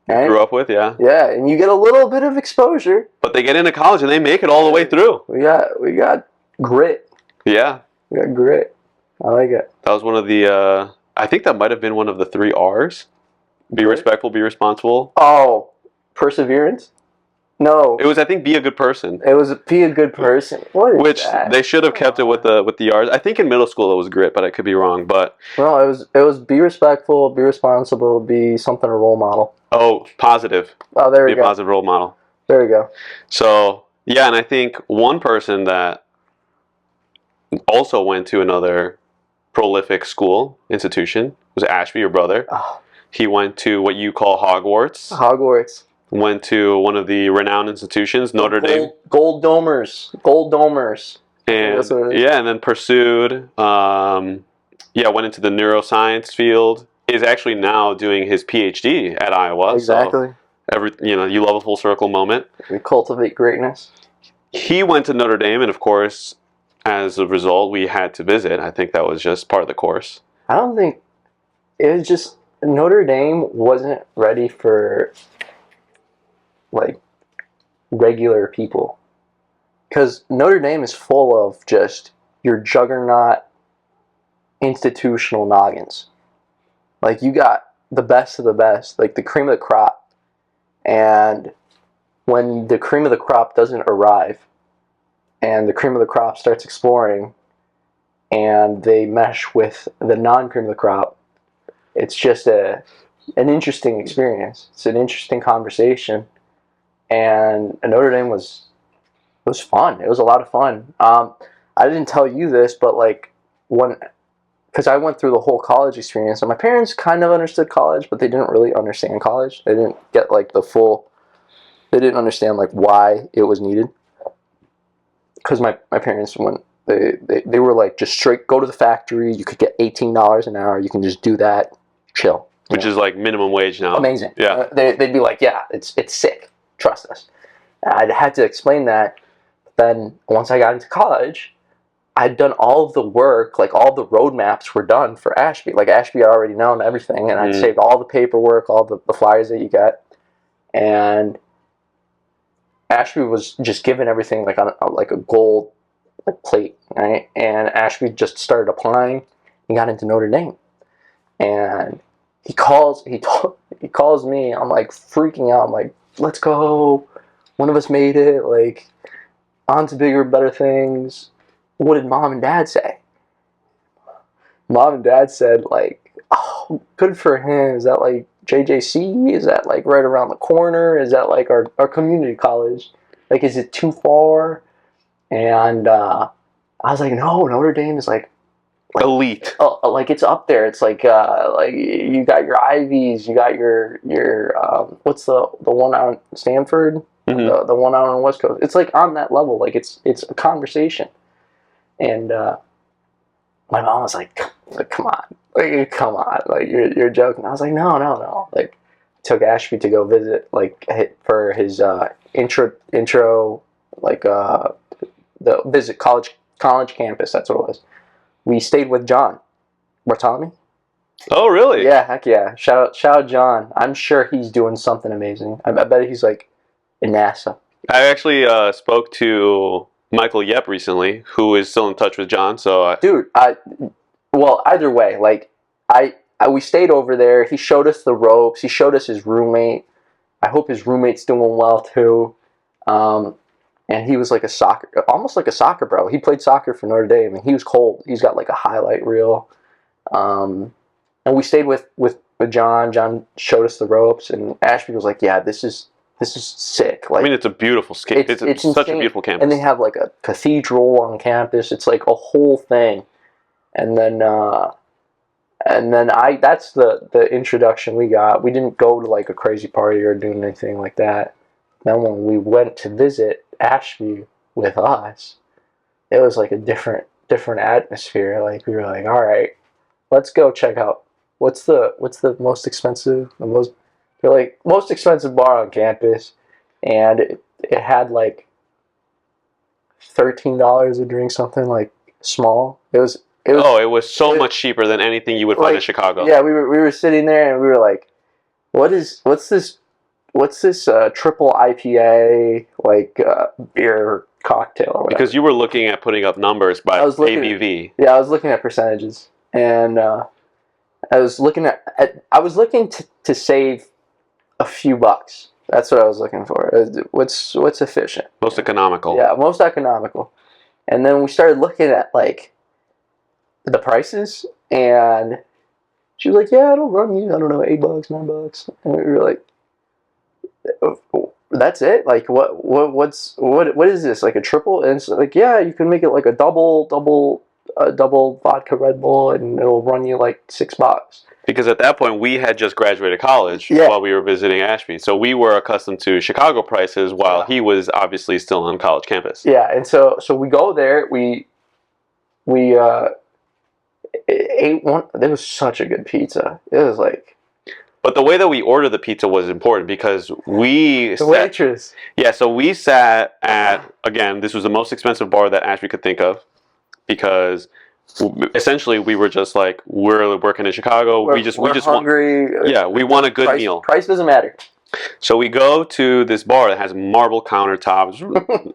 right? Grew up with, yeah. Yeah, and you get a little bit of exposure. But they get into college and they make it all the way through. We got grit. Yeah. We got grit. I like it. That was one of the, I think that might have been one of the 3 R's. Be respectful, be responsible. Oh, perseverance? No. It was, I think, be a good person. It was be a good person. What is Which that? they should have kept it with the R's. I think in middle school it was grit, but I could be wrong. But no, it was be respectful, be responsible, be something, a role model. Oh, positive. Oh, there we go. Be a positive role model. There we go. So yeah, and I think one person that also went to another prolific school institution was Ashby, your brother. Oh. He went to what you call Hogwarts. Hogwarts. Went to one of the renowned institutions, Notre Dame. Gold Domers. And yeah, and then pursued, went into the neuroscience field. Is actually now doing his PhD at Iowa. Exactly. So you love a full circle moment. We cultivate greatness. He went to Notre Dame, and of course, as a result, we had to visit. I think that was just part of the course. I don't think it was just Notre Dame wasn't ready for like regular people, because Notre Dame is full of just your juggernaut institutional noggins. Like, you got the best of the best, like the cream of the crop, and when the cream of the crop doesn't arrive and the cream of the crop starts exploring and they mesh with the non-cream of the crop, it's just an interesting experience. It's an interesting conversation. And Notre Dame was fun. It was a lot of fun. I didn't tell you this, but like because I went through the whole college experience, and my parents kind of understood college, but they didn't really understand college. They didn't get like they didn't understand like why it was needed. Because my parents, when they were like, just straight go to the factory, you could get $18 an hour, you can just do that, chill. Which is like minimum wage now. Amazing. Yeah. They'd be like, yeah, it's sick. Trust us. And I had to explain that. Then once I got into college, I'd done all of the work, like all the roadmaps were done for Ashby. Like Ashby had already known everything, and I'd saved all the paperwork, all the flyers that you get. And Ashby was just given everything like on like a gold plate, right? And Ashby just started applying. He got into Notre Dame, and he calls me. I'm like freaking out. I'm like, let's go. One of us made it. Like, on to bigger, better things. What did mom and dad say? Mom and dad said, like, oh, good for him. Is that like JJC? Is that like right around the corner? Is that like our community college? Like, is it too far? And I was like, no, Notre Dame is like elite. Like, it's up there. It's like you got your Ivies, you got your what's the one out in Stanford, the one out on the West Coast. It's like on that level. Like, it's a conversation. And my mom was like, come on, like you're joking. I was like, no. Like, took Ashby to go visit, like, for his intro, like the visit college campus. That's what it was. We stayed with John Bartolome. Oh, really? Yeah, heck yeah. Shout out John. I'm sure he's doing something amazing. I bet he's like in NASA. I actually spoke to Michael Yep recently, who is still in touch with John. So, dude, well, either way, like we stayed over there. He showed us the ropes. He showed us his roommate. I hope his roommate's doing well too. And he was like almost like a soccer bro. He played soccer for Notre Dame, and he was cold. He's got like a highlight reel. And we stayed with John. John showed us the ropes, and Ashby was like, "Yeah, this is sick." Like, I mean, it's a beautiful skate. It's such a beautiful campus. And they have like a cathedral on campus. It's like a whole thing. And then that's the introduction we got. We didn't go to like a crazy party or do anything like that. Then when we went to visit Ashby with us, it was like a different atmosphere. Like, we were like, all right, let's go check out what's the most expensive, they're like, most expensive bar on campus. and it had like $13 a drink, something like small. It was so much cheaper than anything you would find in Chicago. Yeah, we were sitting there and we were like, what's this triple IPA like beer cocktail or whatever. Because you were looking at putting up numbers by ABV. Yeah, I was looking at percentages, and I was looking to save a few bucks. That's what I was looking for. What's efficient? Most economical. Yeah, most economical. And then we started looking at like the prices, and she was like, "Yeah, it'll run you, I don't know, $8, $9." And we were like, "That's it? Like what is this? Like a triple?" And it's like, "Yeah, you can make it like a double vodka Red Bull, and it'll run you like $6." Because at that point, we had just graduated college while we were visiting Ashby. So we were accustomed to Chicago prices while he was obviously still on college campus. Yeah, and so we go there. We ate one. There was such a good pizza. It was like... But the way that we ordered the pizza was important because waitress. Yeah, so we sat at, again, this was the most expensive bar that Ashby could think of because... essentially, we were just like, we're working in Chicago. We just hungry. We want a good meal. Price doesn't matter. So we go to this bar that has marble countertops.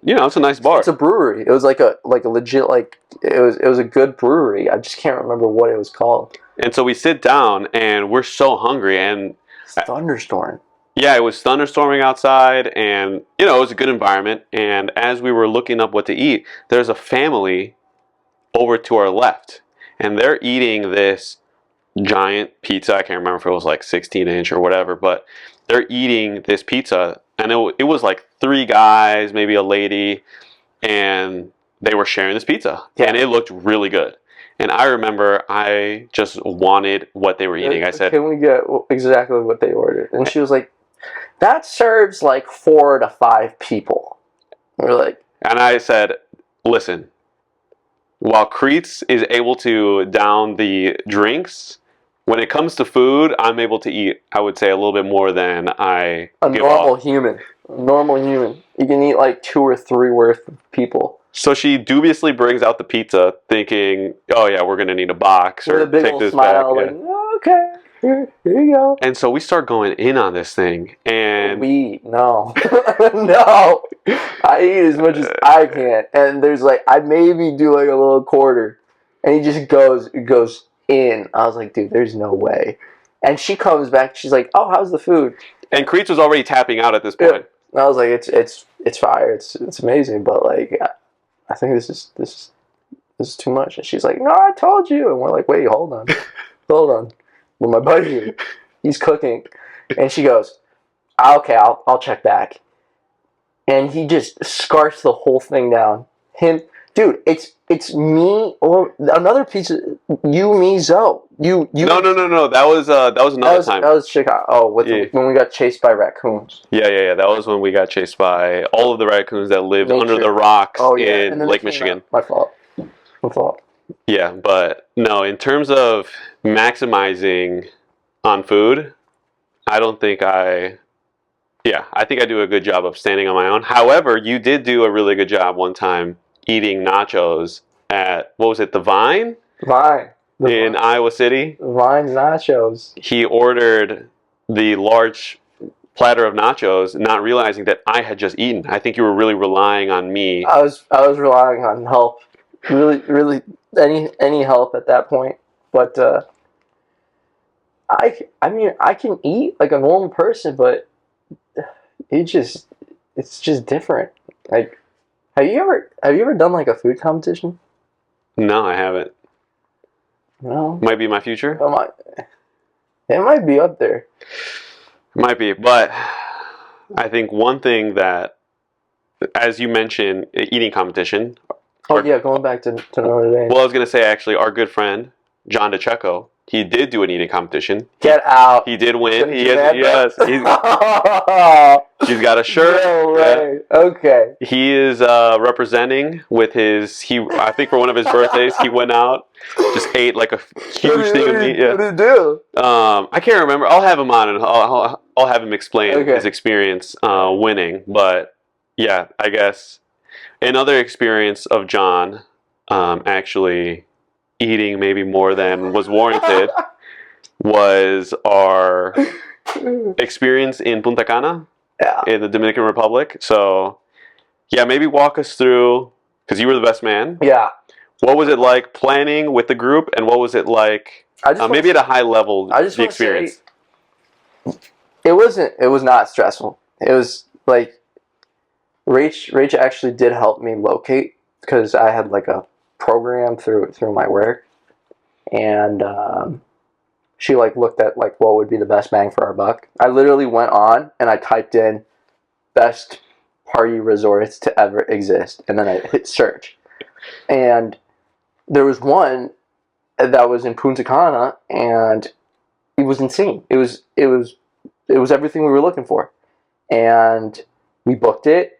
It's a nice bar. It's a brewery. It was like a legit, like it was a good brewery. I just can't remember what it was called. And so we sit down and we're so hungry and thunderstorm. Yeah, it was thunderstorming outside, and it was a good environment. And as we were looking up what to eat, there's a family over to our left, and they're eating this giant pizza. I can't remember if it was like 16-inch or whatever, but they're eating this pizza, and it was like 3 guys, maybe a lady, and they were sharing this pizza, and it looked really good. And I remember I just wanted what they were eating. I said, "Can we get exactly what they ordered?" And she was like, "That serves like 4 to 5 people." We're like, and I said, "Listen, while Creets is able to down the drinks, when it comes to food, I'm able to eat, I would say, a little bit more than I give normal off." human. A normal human. You can eat like 2 or 3 worth of people. So she dubiously brings out the pizza, thinking, "Oh yeah, we're gonna need a box or take this smile, back." Like, "Oh, okay, here you go." And so we start going in on this thing, and no, no. I eat as much as I can, and there's like I maybe do like a little quarter, and he just goes in. I was like, "Dude, there's no way." And she comes back. She's like, "Oh, how's the food?" And Creets was already tapping out at this point. And I was like, "It's fire. It's amazing, but like, I think this is too much." And she's like, "No, I told you." And we're like, "Wait, hold on, hold on." With my buddy, he's cooking, and she goes, "Okay, I'll check back." And he just scarfs the whole thing down. Dude, it's me or another piece of you, me, Zoe. You. No. That was another time. That was Chicago. Oh, when we got chased by raccoons. Yeah. That was when we got chased by all of the raccoons that lived under the rocks in Lake Michigan. My fault. Yeah, but no, in terms of maximizing on food, I think I do a good job of standing on my own. However, you did do a really good job one time eating nachos at, what was it, the Vine? In Iowa City. Vine's Nachos. He ordered the large platter of nachos, not realizing that I had just eaten. I think you were really relying on me. I was relying on help. Really, any help at that point. But I mean, I can eat like a normal person, but it's just different. Like, have you ever done like a food competition? No, I haven't. No. Might be my future. It might be up there. Might be, but I think one thing that, as you mentioned, eating competition. Oh yeah, going back to Notre Dame. Well, I was gonna say actually, our good friend John DeCecco, he did do an eating competition. Get out! He did win. He's got a shirt. No way. Yeah. Okay. He is representing with his. I think for one of his birthdays, he went out, just ate like a huge thing of meat. Yeah. What did he do? I can't remember. I'll have him on, and I'll have him explain his experience winning. But yeah, I guess another experience of John actually eating maybe more than was warranted was our experience in Punta Cana in the Dominican Republic. So yeah, maybe walk us through, because you were the best man. Yeah. What was it like planning with the group, and what was it like maybe at a high level, the experience? It was not stressful. It was like Rach actually did help me locate, because I had like a program through my work, and she like looked at like what would be the best bang for our buck. I literally went on and I typed in best party resorts to ever exist, and then I hit search, and there was one that was in Punta Cana, and it was insane. It was everything we were looking for, and we booked it.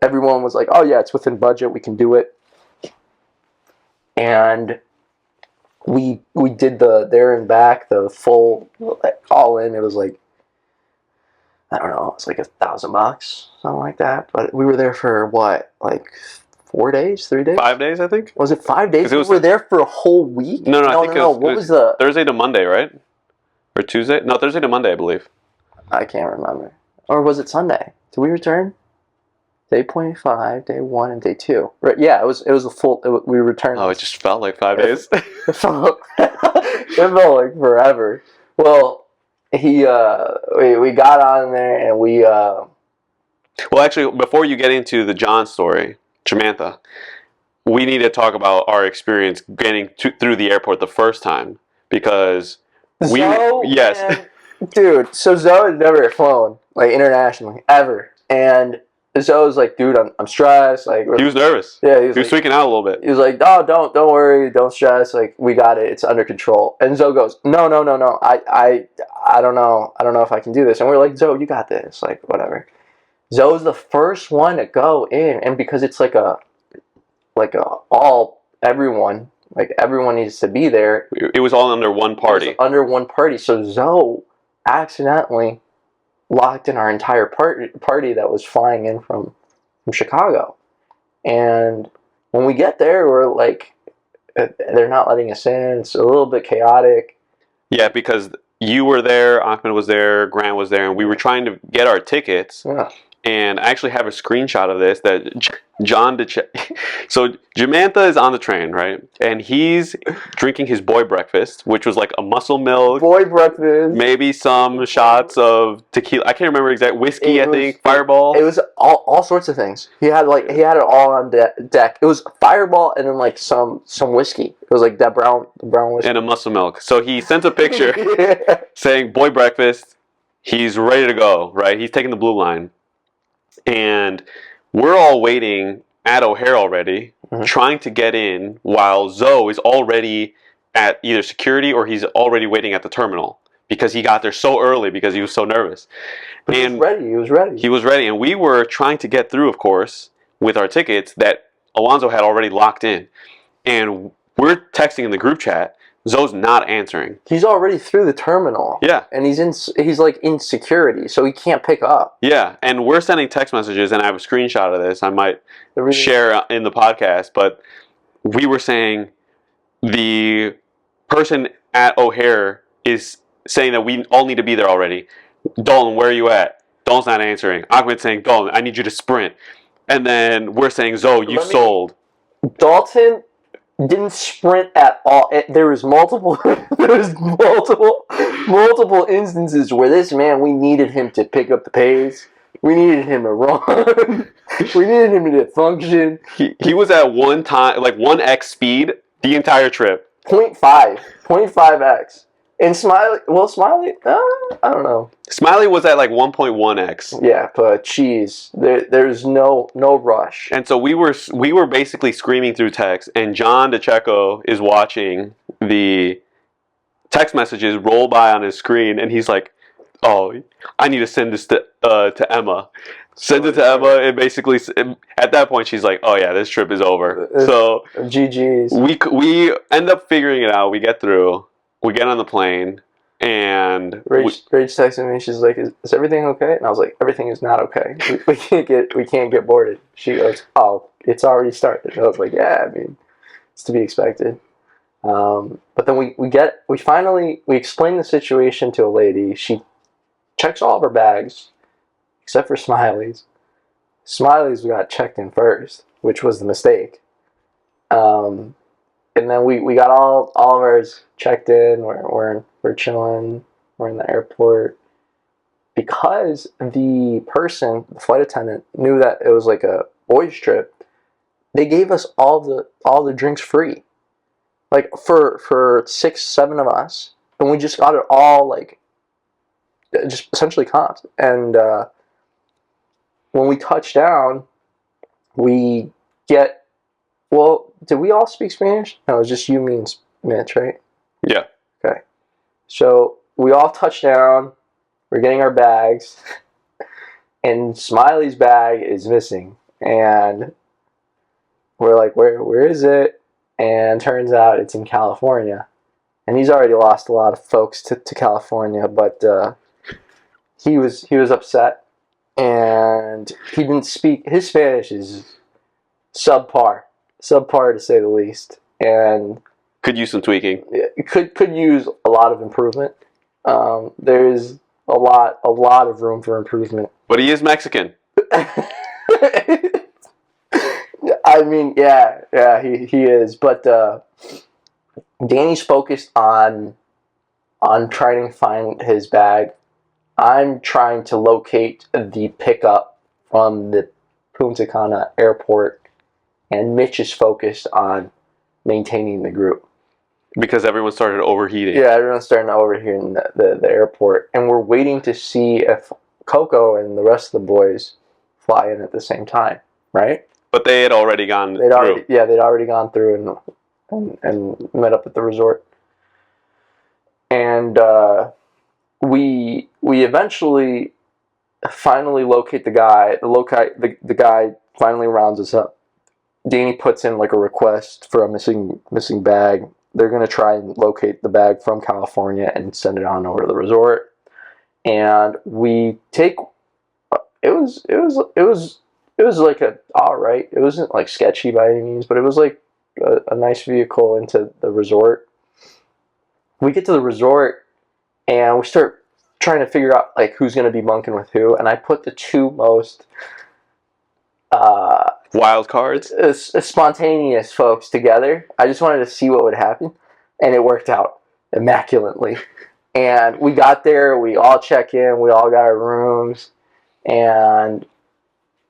Everyone was like, "Oh yeah, it's within budget. We can do it." And we did the there and back, the full all in. It was like, I don't know, it's like $1,000, something like that. But we were there for what, like 4 days, 3 days? 5 days, I think. Was it 5 days? We were there for a whole week? No, I think it was, what was the Thursday to Monday, right? Or Tuesday? No, Thursday to Monday, I believe. I can't remember. Or was it Sunday? Did we return? Day 25, day 1, and day 2. Right? Yeah, it was a full. We returned. Oh, it just felt like 5 days. It felt like forever. Well, we got on there and we. Well, actually, before you get into the John story, Jamantha, we need to talk about our experience getting through the airport the first time, because dude. So Zoe had never flown like internationally ever, and Zoe was like, dude, I'm stressed. Like, he was nervous. Yeah, he was freaking out a little bit. He was like, oh, don't worry, don't stress. Like, we got it. It's under control. And Zoe goes, no. I don't know if I can do this. And we're like, Zoe, you got this. Like, whatever. Zoe's the first one to go in, and because it's everyone needs to be there. It was all under one party. So Zoe accidentally locked in our entire party that was flying in from Chicago. And when we get there, we're like, they're not letting us in. It's a little bit chaotic. Yeah, because you were there, Ahmed was there, Grant was there, and we were trying to get our tickets. Yeah. And I actually have a screenshot of this that John did. So Jamantha is on the train, right? And he's drinking his boy breakfast, which was like a muscle milk. Boy breakfast. Maybe some shots of tequila. I can't remember exact whiskey. I think Fireball. It was all sorts of things. He had it all on deck. It was Fireball and then like some whiskey. It was like that brown whiskey and a muscle milk. So he sent a picture saying boy breakfast. He's ready to go. Right? He's taking the blue line. And we're all waiting at O'Hare already, trying to get in, while Zoe is already at either security or he's already waiting at the terminal, because he got there so early because he was so nervous. But he was ready. And we were trying to get through, of course, with our tickets that Alonso had already locked in. And we're texting in the group chat. Zoe's not answering. He's already through the terminal. Yeah. And he's like in security, so he can't pick up. Yeah, and we're sending text messages, and I have a screenshot of this I might share in the podcast, but we were saying the person at O'Hare is saying that we all need to be there already. Dalton, where are you at? Dalton's not answering. Ahmed's saying, Dalton, I need you to sprint. And then we're saying, Zoe, you sold. Dalton didn't sprint at all. There was multiple instances where this man, we needed him to pick up the pace. We needed him to run. We needed him to function. He was at 1x speed the entire trip. 0.5x. And Smiley, I don't know. Smiley was at like 1.1x. Yeah, but geez, there's no rush. And so we were basically screaming through text, and John DeCecco is watching the text messages roll by on his screen, and he's like, "Oh, I need to send this to Emma." Send it to Emma, and basically at that point she's like, "Oh yeah, this trip is over." So GG's. We end up figuring it out. We get through. We get on the plane, And Rach texted me. She's like, "Is everything okay?" And I was like, "Everything is not okay. We can't get boarded." She goes, "Oh, it's already started." And I was like, "Yeah, I mean, it's to be expected." But then we explain the situation to a lady. She checks all of our bags except for Smiley's. Smiley's got checked in first, which was the mistake. And then we got all of ours checked in. We're chilling. We're in the airport. Because the flight attendant, knew that it was like a boys' trip, they gave us all the drinks free. Like for 6, 7 of us, and we just got it all like just essentially comped. And when we touch down, we get, well, did we all speak Spanish? No, it was just you, me, and Mitch, right? Yeah. Okay. So we all touch down. We're getting our bags, and Smiley's bag is missing, and we're like, where is it? And turns out it's in California. And he's already lost a lot of folks to California, but he was upset, and he didn't speak. His Spanish is subpar to say the least, and could use some tweaking. Could use a lot of improvement. There's a lot of room for improvement. But he is Mexican. I mean, yeah, he is. But Danny's focused on trying to find his bag. I'm trying to locate the pickup from the Punta Cana airport, and Mitch is focused on maintaining the group. Because everyone started overheating. Yeah, everyone's starting to overheat in the airport. And we're waiting to see if Coco and the rest of the boys fly in at the same time, right? But they had already gone through. They'd already gone through and met up at the resort. And we eventually finally locate the guy. The guy finally rounds us up. Danny puts in like a request for a missing bag. They're gonna try and locate the bag from California and send it on over to the resort. And we take. It was like a alright. It wasn't like sketchy by any means, but it was like a nice vehicle into the resort. We get to the resort and we start trying to figure out like who's gonna be bunking with who. And I put the two most wild cards, spontaneous folks together. I just wanted to see what would happen, and it worked out immaculately. And we got there, we all check in, we all got our rooms, and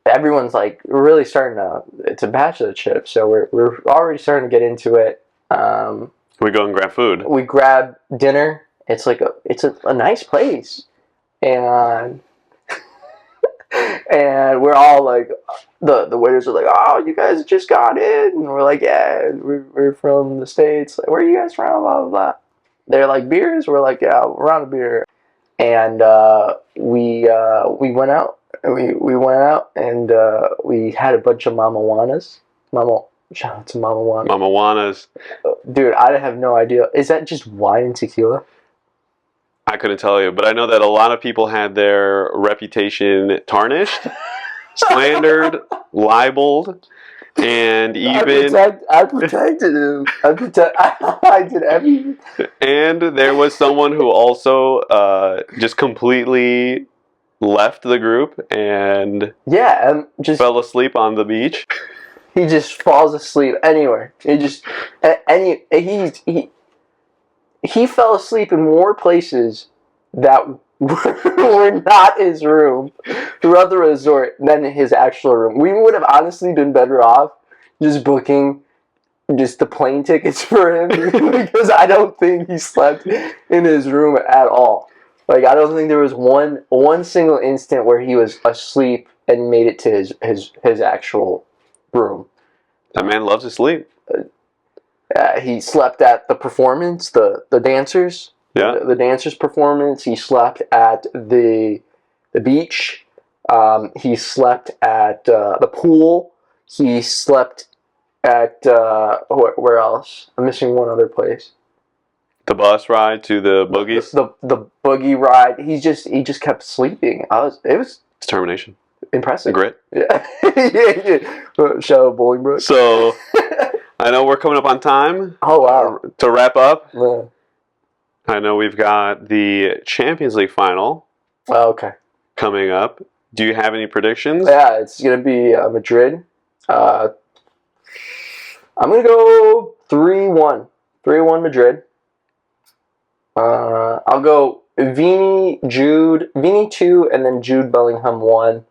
everyone's like really starting to. It's a Bachelor Trip, so we're already starting to get into it. We go and grab food. We grab dinner. It's like it's a nice place, and we're all like, the waiters are like, "Oh, you guys just got in," and we're like, "Yeah, we're from the States. Like, where are you guys from?" Blah blah blah. They're like, "Beers?" We're like, "Yeah, we're on a beer." And we went out. We went out and we had a bunch of Mama Juanas. Shout out to Mama Juana. Mama Juanas. Dude, I have no idea. Is that just wine and tequila? I couldn't tell you, but I know that a lot of people had their reputation tarnished, slandered, libeled, and even... I protected him. I did everything. And there was someone who also just completely left the group and just fell asleep on the beach. He just falls asleep anywhere. He fell asleep in more places that were not his room throughout the resort than his actual room. We would have honestly been better off just booking just the plane tickets for him because I don't think he slept in his room at all. Like, I don't think there was one single instant where he was asleep and made it to his actual room. That man loves to sleep. He slept at the performance, the dancers. Yeah. The dancers' performance. He slept at the beach. He slept at the pool. He slept at where else? I'm missing one other place. The bus ride to the boogies. The boogie ride. He just kept sleeping. It was Determination. Impressive. Grit. Yeah. Yeah. Shout out Bolingbrook. So I know we're coming up on time. Oh wow. To wrap up. Yeah. I know we've got the Champions League final. Oh, okay. Coming up. Do you have any predictions? Yeah, it's gonna be Madrid. I'm gonna go 3-1. 3-1 Madrid. I'll go Vini 2, and then Jude Bellingham 1,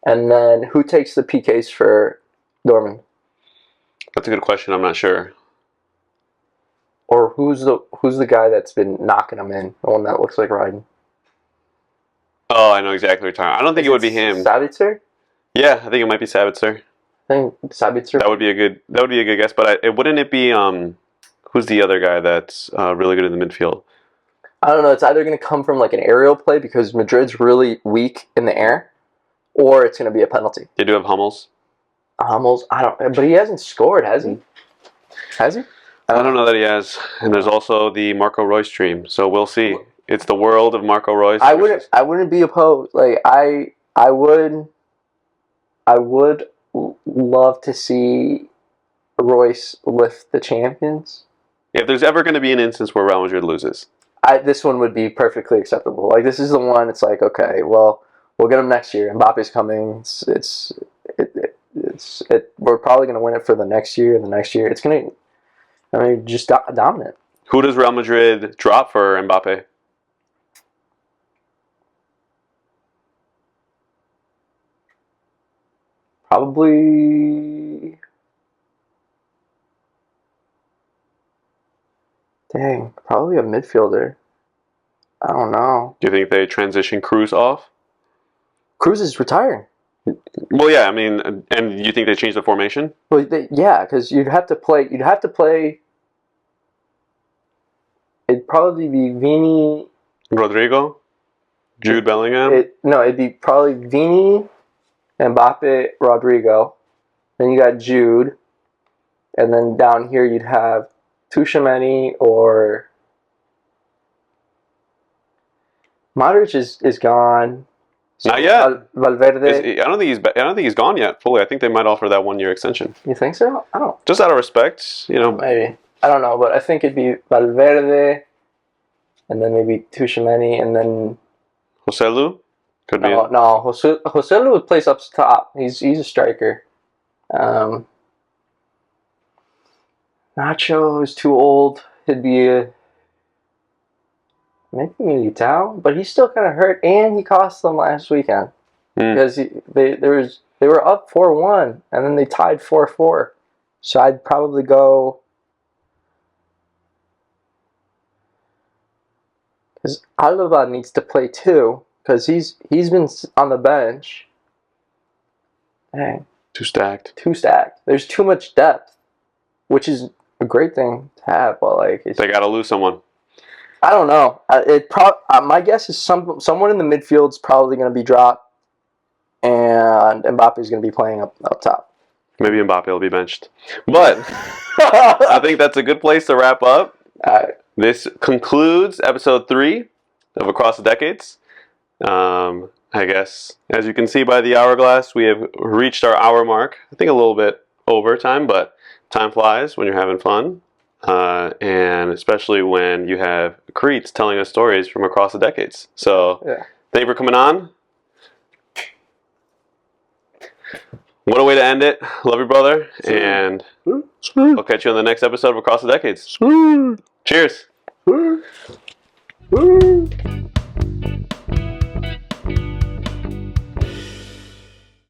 and then who takes the PKs for Dortmund? That's a good question. I'm not sure. Or who's the guy that's been knocking them in? The one that looks like Ryden. Oh, I know exactly what you're talking about. I don't think it would be him. Sabitzer? Yeah, I think it might be Sabitzer. I think Sabitzer. That would be a good guess. But wouldn't it be who's the other guy that's really good in the midfield? I don't know. It's either going to come from like an aerial play because Madrid's really weak in the air, or it's going to be a penalty. They do have Hummels. Hummels, but he hasn't scored, has he? Has he? I don't know that he has. And there's also the Marco Reus stream, so we'll see. It's the world of Marco Reus. I wouldn't be opposed. Like I would love to see Reus lift the champions. If there's ever going to be an instance where Real Madrid loses, this one would be perfectly acceptable. Like this is the one. It's like, okay, well, we'll get him next year. Mbappe's coming. We're probably going to win it for the next year and the next year. It's going to, just dominant. Who does Real Madrid drop for Mbappe? Probably. Probably a midfielder. I don't know. Do you think they transition Cruz off? Cruz is retiring. Well, yeah. I mean, and you think they change the formation? Well, yeah, because you'd have to play. It'd probably be Vini, Rodrigo, Jude Bellingham. It'd be probably Vini, Mbappe, Rodrigo. Then you got Jude, and then down here you'd have Tchouaméni or Modric is gone. Not yet. Valverde. I don't think he's gone yet fully. I think they might offer that 1-year extension. You think so? I don't. Just out of respect, Maybe. I don't know, but I think it'd be Valverde, and then maybe Tchouaméni, and then Joselu could be. No, Joselu would place up top. He's a striker. Nacho is too old. He'd be maybe Militao, but he's still kind of hurt, and he cost them last weekend because they were up 4-1, and then they tied 4-4. So I'd probably go because Alaba needs to play too because he's been on the bench. Dang. Too stacked. There's too much depth, which is a great thing to have, but they got to lose someone. I don't know. My guess is someone in the midfield is probably going to be dropped, and Mbappe is going to be playing up top. Maybe Mbappe will be benched, but I think that's a good place to wrap up. This concludes episode 3 of Across the Decades. I guess, as you can see by the hourglass, we have reached our hour mark. I think a little bit over time, but time flies when you're having fun. And especially when you have Cretes telling us stories from across the decades. So, Thank you for coming on. What a way to end it. Love you, brother. And I'll catch you on the next episode of Across the Decades. Cheers.